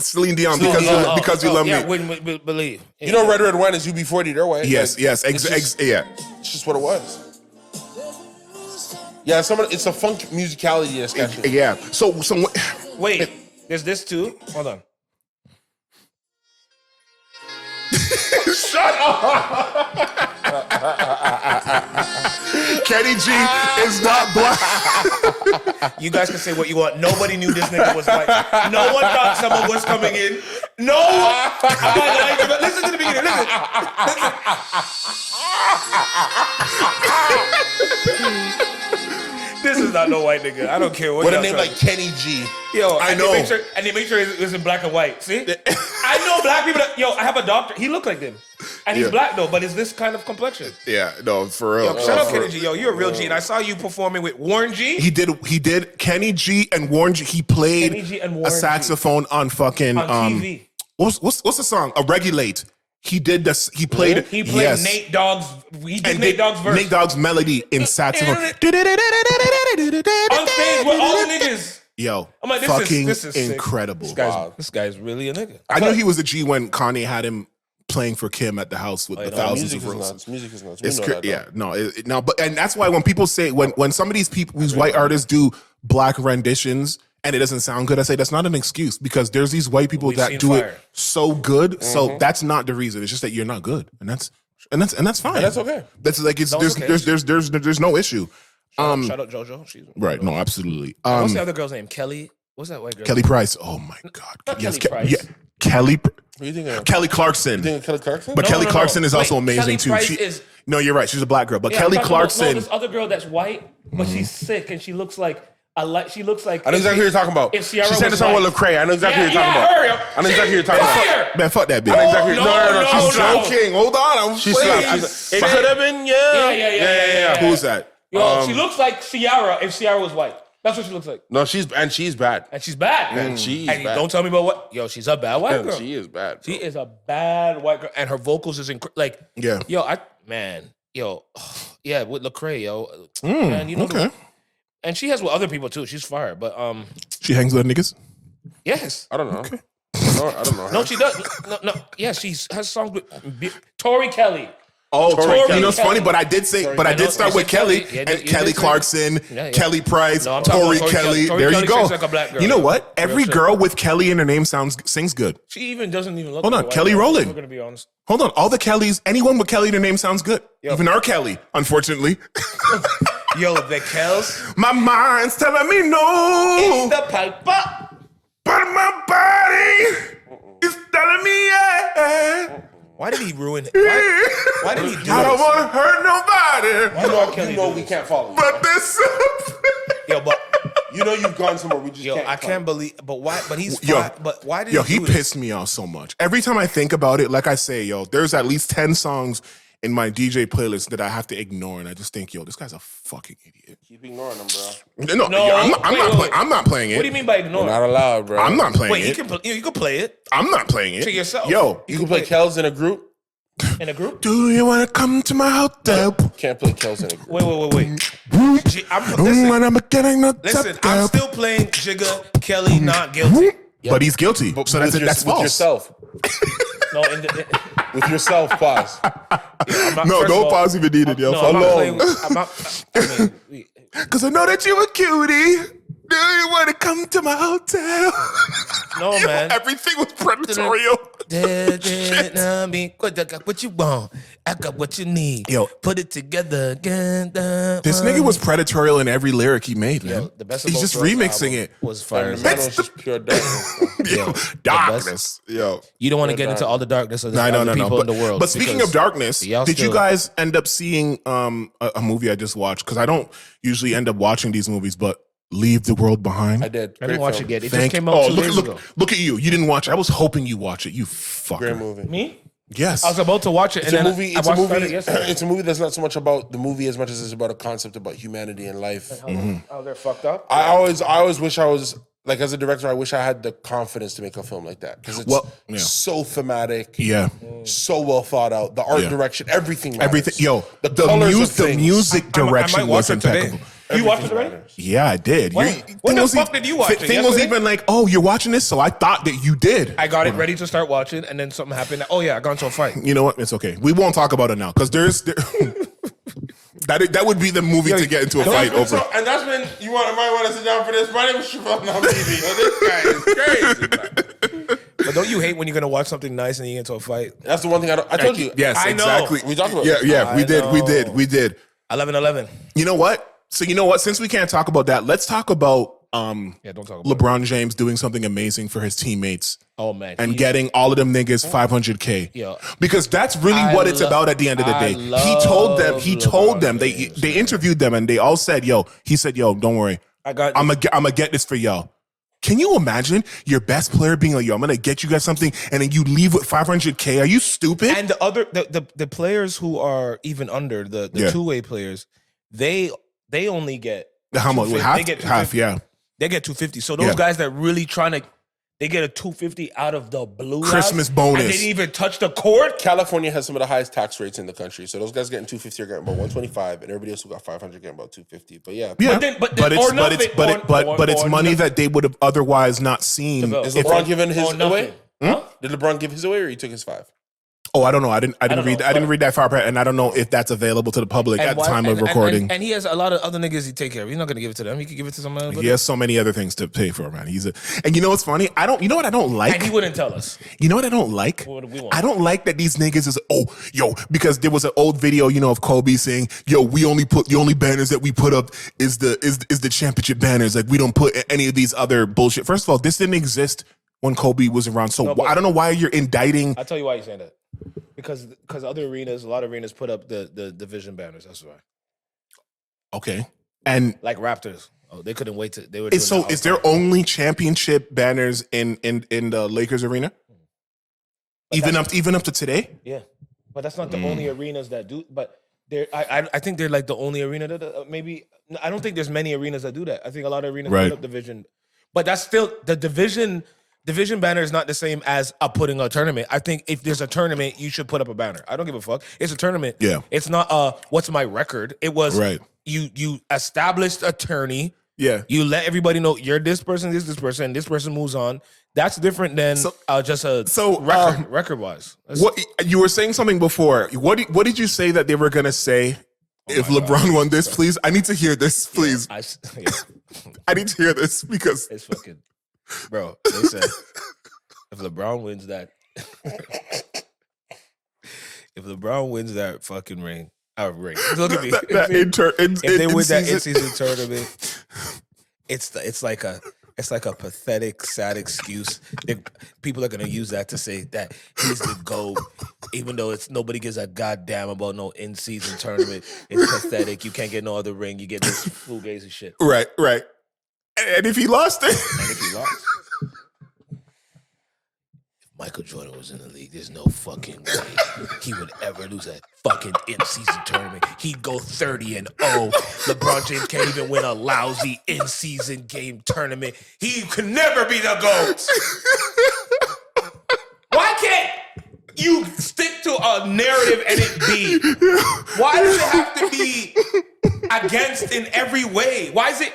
Celine Dion? Because you love yeah, me. wouldn't believe. You know, Red Red Wine is UB40. They're white. Yes, Like, yes, it's just- yeah. It's just what it was. Yeah, it's a funk musicality that's got you. Yeah. So Wait, there's this too. Hold on. Shut up. Kenny G is not black. You guys can say what you want. Nobody knew this nigga was white. No one thought someone was coming in. No one. I'm not lying to you, but listen to the beginning. Listen. This is not no white nigga. I don't care what With a y'all name tell like me. Kenny G. Yo, I and know. They make sure it's in black and white. See? I know black people that, I have a doctor. He look like them. And he's Yeah. black though, but it's this kind of complexion. Yeah, no, for real. Yo, shout out Kenny G. Yo, you're a real G. And I saw you performing with Warren G. He did Kenny G and Warren G. He played Kenny G and a Warren G. saxophone on fucking On TV. What's the song? A Regulate. He did this. He played. He played yes. Nate Dogg's. He did And Nate Dogg's verse. Nate Dogg's melody in saxophone. On stage with all the niggas. Yo, I'm like, this fucking is sick. incredible. This guy's really a nigga. I knew he was a G when Kanye had him playing for Kim at the house with the thousands of roses. Music is nuts. It's no, but and that's why when people say when some of these people, these white artists do black renditions and it doesn't sound good, I say that's not an excuse because there's these white people We've that seen do fire. it so good. So that's not the reason. It's just that you're not good, and that's fine. And that's okay. That's like it's That's okay. there's no issue. Shout out JoJo. She's Right? No, absolutely. What's the other girl's name? Kelly. What's that white girl? Kelly Price. Oh my God. Not Yes, Kelly Price. yeah, Kelly. What do you think of? Kelly Clarkson. You think of Kelly Clarkson? But No, Kelly no, no. Clarkson is also Wait, amazing Kelly too. Price is- No, you're right. She's a black girl. But Yeah, Kelly I'm talking about- Clarkson. No, this other girl that's white, but she's sick and she looks like she looks like. I know exactly who you're talking about. If Ciara She sang the was song white. with Lecrae. I know exactly who you're talking her, about. yo. I know exactly who you're talking about. Fire. Man, fuck that bitch. I know exactly. No, No. She's no. joking. Hold on. I'm She playing. slapped. It could have been Yeah. Who's that? Yo, she looks like Ciara if Ciara was white. That's what she looks like. No, she's bad. And she's bad. And she's And bad. don't tell me about what. Yo, she's a bad white girl. She is bad. She is a bad white girl, and her vocals is like. Yeah. Yo, yeah, with Lecrae, yo, man, you know. Okay. And she has with other people too. She's fire, but She hangs with niggas. yes. I don't know. I don't know. No, she does. No. Yeah, she has songs with Tori Kelly. Oh, Tori you Kelly. know it's funny, but I did say, but I I did know, start you with said Kelly Kelly. Yeah, and you Kelly did say- Clarkson, Yeah. Kelly Price, No, I'm talking Tori about Tori Kelly. Tori There Kelly you go. sings like a black girl. You know what? Real Every shit. girl with Kelly in her name sings good. She even doesn't even look. Hold like on, a white Kelly girl. Rowland. We're gonna be honest. Hold on, all the Kellys, anyone with Kelly in their name sounds good. Even our Kelly, unfortunately. Yo, the Kels. My mind's telling me no, The piper. but my body is telling me yeah. Why did he ruin it? Why did he do I don't this? want to hurt nobody, Why did R. Kelly You know do we this? can't follow. but this. Yo, but You know you've gone somewhere. We just yo, can't. I can't believe. But why? But he's. Yo. Fine, but why did Yo, he he do this? pissed me off so much. Every time I think about it, like I say, yo, there's at least 10 songs in my DJ playlist that I have to ignore, and I just think, yo, this guy's a fucking idiot. Keep ignoring them, bro. No, No, yeah, wait. I'm not playing it. What do you mean by ignore? Not allowed, bro. I'm not playing Wait, it. you can play it. I'm not playing it. To yourself. Yo, You can play Kels in a group. In a group? Do you want to come to my hotel? Can't play Kells in a group. Wait. When I'm getting the Listen, I'm still playing Jigga Kelly not guilty. But he's guilty. So that's false. With yourself. No, With yourself, pause. No, don't pause even needed, yo. No, I'm not. Because I know that you a cutie. Do you want to come to my hotel? No, man. Everything was predatorial. What you want? I got what you need. Yo. Put it together again. This nigga was predatorial in every lyric he made, man. Yo, the best He's just remixing it. Was fire. The man was just pure darkness. Yo, darkness. Yo. You don't want to get into all the darkness of the people But, in the world. but speaking of darkness, did you guys end up seeing a movie I just watched? Because I don't usually end up watching these movies, but Leave the World Behind. I did. I didn't watch it yet. It just came out 2 days ago. Look at you. You didn't watch it. I was hoping you watch it. You fucker. Great movie. Me? Yes. I was about to watch it. It's a movie. It's a movie. Yesterday. It's a movie that's not so much about the movie as much as it's about a concept about humanity and life. How they're fucked up. I always wish I was like, as a director, I wish I had the confidence to make a film like that because it's so thematic. Yeah. So well thought out. The art direction, everything. Matters. Everything. Yo, the colors music direction was impeccable. Everything You watched it already? matters. Yeah, I did. When the fuck did you watch it? Thing was Yesterday? even like, oh, you're watching this? So I thought that you did. I got it ready to start watching, and then something happened. Oh yeah, I got into a fight. You know what? It's okay. We won't talk about it now because that would be the movie to get into a fight over. And that's when might want to sit down for this. My name is Trivelle. Now, baby. This guy is crazy. Man. But don't you hate when you're gonna watch something nice and you get into a fight? That's the one thing I told you. Yes, I know. exactly. We talked about Yeah, we did. 11-11. You know what? So you know what? Since we can't talk about that, let's talk about Don't talk about LeBron James doing something amazing for his teammates. Oh man, and getting all of them niggas $500K. Yeah. Because that's really what it's about at the end of the day. He told them they interviewed them and they all said, he said, don't worry. I'm gonna get this for y'all. Can you imagine your best player being like, I'm gonna get you guys something and then you leave with $500K? Are you stupid? And the players who are even under the two-way players, they only get how much? Half, yeah. They get $250. So those guys that really trying to, they get a $250 out of the blue Christmas house, bonus. and they didn't even touch the court. California has some of the highest tax rates in the country, so those guys getting $250 are getting about $125, and everybody else who got $500 getting about $250. But but it's money that they would have otherwise not seen. Is LeBron giving his away? Did LeBron give his away, or he took his $5? Oh, I don't know. I didn't read that far, and I don't know if that's available to the public at the time of recording. And he has a lot of other niggas he take care of. He's not gonna give it to them. He could give it to somebody. He has so many other things to pay for, man. And you know what's funny? You know what I don't like? And he wouldn't tell us. You know what I don't like? What do we want? I don't like that these niggas is because there was an old video, of Kobe saying, the only banners that we put up is the championship banners. Like we don't put any of these other bullshit. First of all, this didn't exist when Kobe was around. So I don't know why you're indicting. I'll tell you why you're saying that. Because other arenas, a lot of arenas put up the division banners. That's why. Okay. And like Raptors, they couldn't wait to. They were. Is there only championship banners in the Lakers arena? Even up to today? Yeah, but that's not the only arenas that do. But I think they're like the only arena that maybe. I don't think there's many arenas that do that. I think a lot of arenas put up division, but that's still the division. Division banner is not the same as putting a tournament. I think if there's a tournament, you should put up a banner. I don't give a fuck. It's a tournament. Yeah. It's not what's my record. It was you established a tourney. Yeah. You let everybody know you're this person, this person, this person moves on. That's different than just a record wise. What you were saying something before. What did you say that they were gonna say if LeBron won this? Please, I need to hear this. Please, I need to hear this because it's fucking. Bro, they said if LeBron wins that, fucking ring, look at me. If they win that in-season tournament, it's like a pathetic, sad excuse. People are gonna use that to say that he's the GOAT, even though nobody gives a goddamn about no in-season tournament. It's pathetic. You can't get no other ring. You get this fugazi shit. Right. And if he lost it? If Michael Jordan was in the league, there's no fucking way he would ever lose that fucking in-season tournament. He'd go 30-0. LeBron James can't even win a lousy in-season game tournament. He could never be the GOAT. Why can't you stick to a narrative and it be? Why does it have to be against in every way? Why is it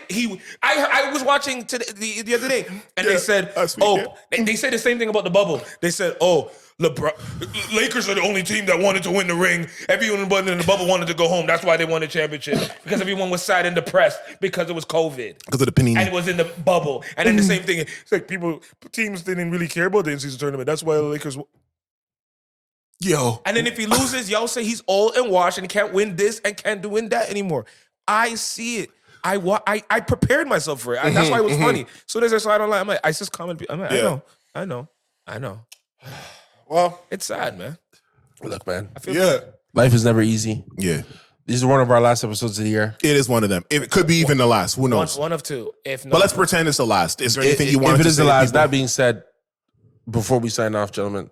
I was watching the other day and they said, they said the same thing about the bubble. They said, LeBron, Lakers are the only team that wanted to win the ring. Everyone in the bubble wanted to go home. That's why they won the championship, because everyone was sad and depressed because it was COVID. Because of the panini. And it was in the bubble. And then the same thing, it's like teams didn't really care about the in-season tournament. That's why the Lakers... Yo. And then if he loses, y'all say he's old and washed and can't win this and can't win that anymore. I see it. I prepared myself for it. That's why it was funny. So there's a slide online. I'm like, I just comment. I'm like, I know. Well, It's sad, man. Look, man. I feel bad. Life is never easy. Yeah. This is one of our last episodes of the year. It is one of them. It could be even the last. Who knows? One of two. If not, but let's pretend it's the last. Is there anything you want to say? If it is the last, that being said, before we sign off, gentlemen,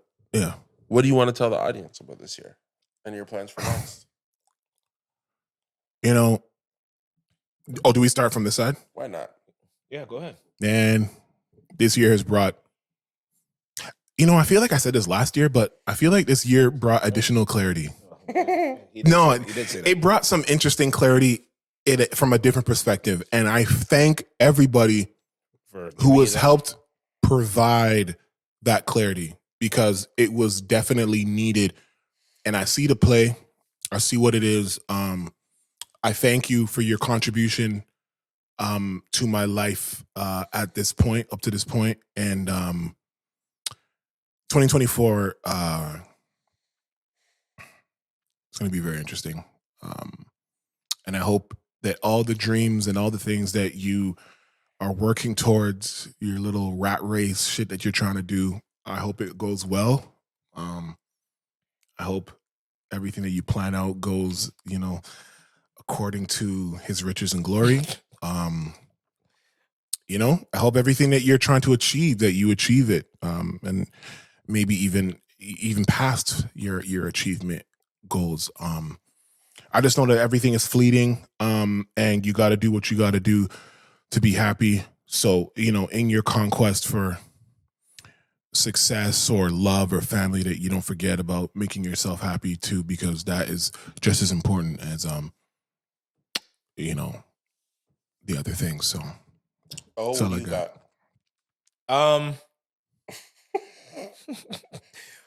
what do you want to tell the audience about this year and your plans for next? You know, do we start from this side? Why not? Yeah, go ahead. And this year has brought, I feel like I said this last year, but I feel like this year brought additional clarity. It brought some interesting clarity from a different perspective. And I thank everybody who has helped provide that clarity, because it was definitely needed. And I see the play. I see what it is. I thank you for your contribution to my life up to this point. And 2024, it's going to be very interesting. And I hope that all the dreams and all the things that you are working towards, your little rat race shit that you're trying to do, I hope it goes well. I hope everything that you plan out goes, according to his riches and glory. I hope everything that you're trying to achieve, that you achieve it. And maybe even past your achievement goals. I just know that everything is fleeting, and you got to do what you got to do to be happy. So, in your conquest for success or love or family, that you don't forget about making yourself happy too, because that is just as important as, the other things. So, what do you got?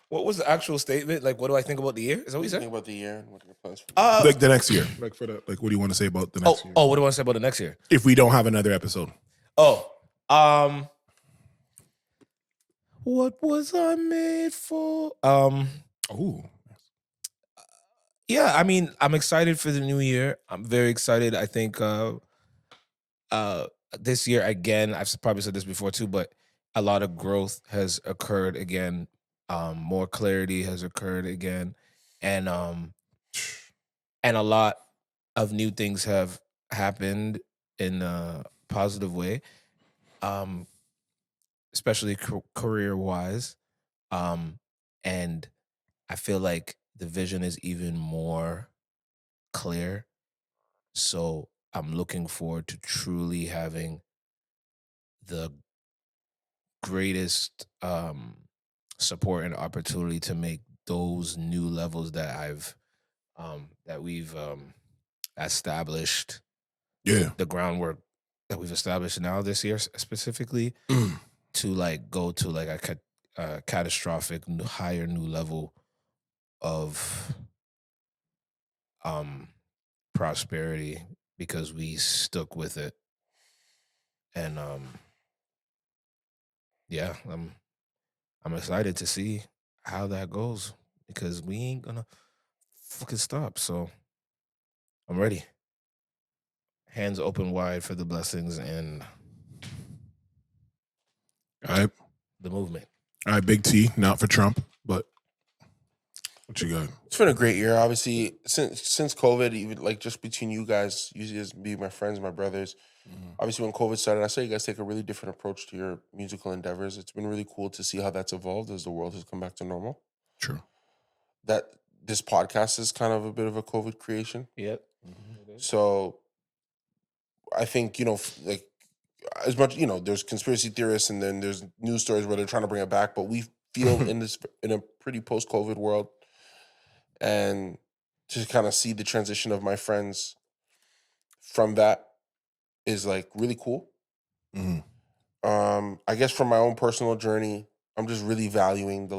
What was the actual statement? Like, what do I think about the year? Is that what you said? Think about the year and what are your plans for like the next year. Like what do you want to say about the next year? What do I want to say about the next year? If we don't have another episode. What was I made for? Yeah, I mean, I'm excited for the new year. I'm very excited. I think this year, again, I've probably said this before too, but a lot of growth has occurred again. More clarity has occurred again. And a lot of new things have happened in a positive way, especially career-wise. And I feel like the vision is even more clear. So I'm looking forward to truly having the greatest support and opportunity to make those new levels that we've established. Yeah. The groundwork that we've established now this year specifically to go to a catastrophic higher new level of prosperity, because we stuck with it. And I'm excited to see how that goes, because we ain't gonna fucking stop. So I'm ready. Hands open wide for the blessings and the movement. All right, Big T, not for Trump, but what you got? It's been a great year. Obviously, since COVID, even just between you guys, you guys be my friends, my brothers. Obviously, when COVID started, I saw you guys take a really different approach to your musical endeavors. It's been really cool to see how that's evolved as the world has come back to normal. True. That this podcast is kind of a bit of a COVID creation. Yep. So I think, as much, there's conspiracy theorists and then there's news stories where they're trying to bring it back, but we feel in a pretty post-COVID world. And to kind of see the transition of my friends from that is like really cool. Mhm. I guess from my own personal journey, I'm just really valuing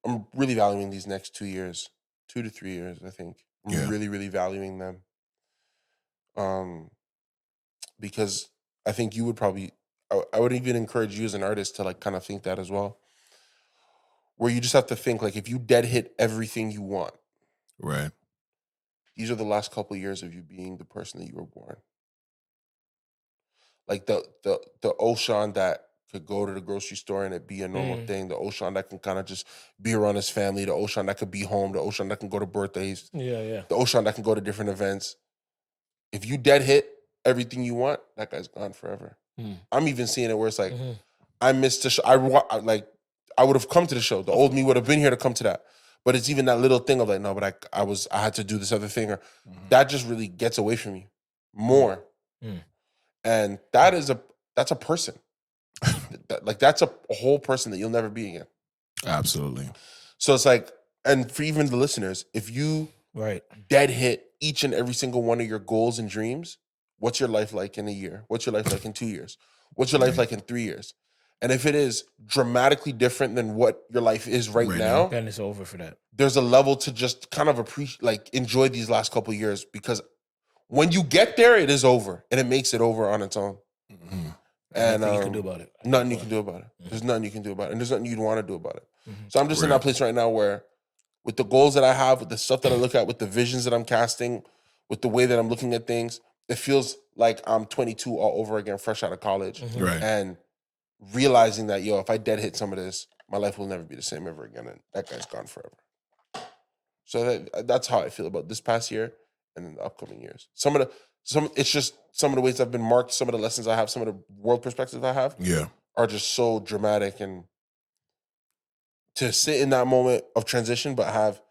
I'm really valuing these next 2 years, 2 to 3 years, I think. I'm Yeah. really, really valuing them. Because I think you would probably, I would even encourage you as an artist to like kind of think that as well. Where you just have to think like if you dead hit everything you want, Right. these are the last couple of years of you being the person that you were born. Like the OShauN that could go to the grocery store and it be a normal thing. The OShauN that can kind of just be around his family. The OShauN that could be home. The OShauN that can go to birthdays. Yeah. The OShauN that can go to different events. If you dead hit everything you want, that guy's gone forever. I'm even seeing it where it's like, I missed the show. I would have come to the show. The old me would have been here to come to that. But it's even that little thing of like, no, but I had to do this other thing, or that just really gets away from you more. And that's a person. That's a whole person that you'll never be again. Absolutely. So it's like, and for even the listeners, if you dead hit each and every single one of your goals and dreams, what's your life like in a year? What's your life like in 2 years? What's your life like in 3 years? And if it is dramatically different than what your life is right now, then it's over for that. there's a level to just kind of enjoy these last couple of years, because when you get there, it is over, and it makes it over on its own. And nothing you can do about it. Nothing you can do about it. There's nothing you can do about it, and there's nothing you'd want to do about it. So I'm just in that place right now where, with the goals that I have, with the stuff that I look at, with the visions that I'm casting, with the way that I'm looking at things, it feels like I'm 22 all over again, fresh out of college. Right. And realizing that, if I dead hit some of this, my life will never be the same ever again, and that guy's gone forever. So that's how I feel about this past year and in the upcoming years. It's just some of the ways I've been marked, some of the lessons I have, some of the world perspectives I have are just so dramatic. And to sit in that moment of transition, but have,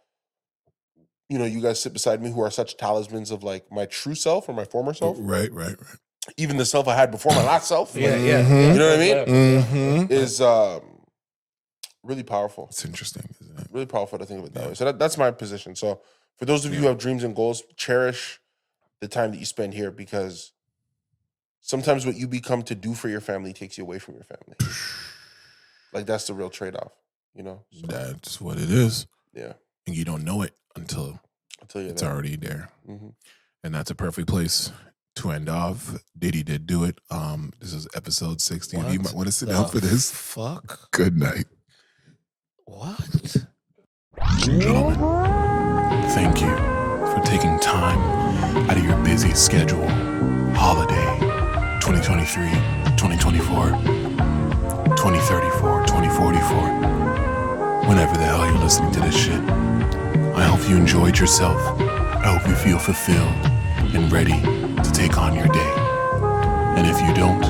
you guys sit beside me who are such talismans of like my true self or my former self. Right. Even the self I had before my last self. Yeah. You know what I mean? Mm-hmm. Is really powerful. It's interesting, isn't it? Really powerful to think of it that way. So that's my position. So for those of you who have dreams and goals, cherish the time that you spend here, because sometimes what you become to do for your family takes you away from your family. Like, that's the real trade-off, So, That's what it is. Yeah. And you don't know it until it's already there. And that's a perfect place to end off. Diddy did do it. This is episode 60. You might want to sit down for this. Fuck. Good night. What? Gentlemen, thank you for taking time out of your busy schedule. Holiday 2023, 2024, 2034, 2044. Whenever the hell you're listening to this shit. I hope you enjoyed yourself. I hope you feel fulfilled and ready to take on your day. And if you don't,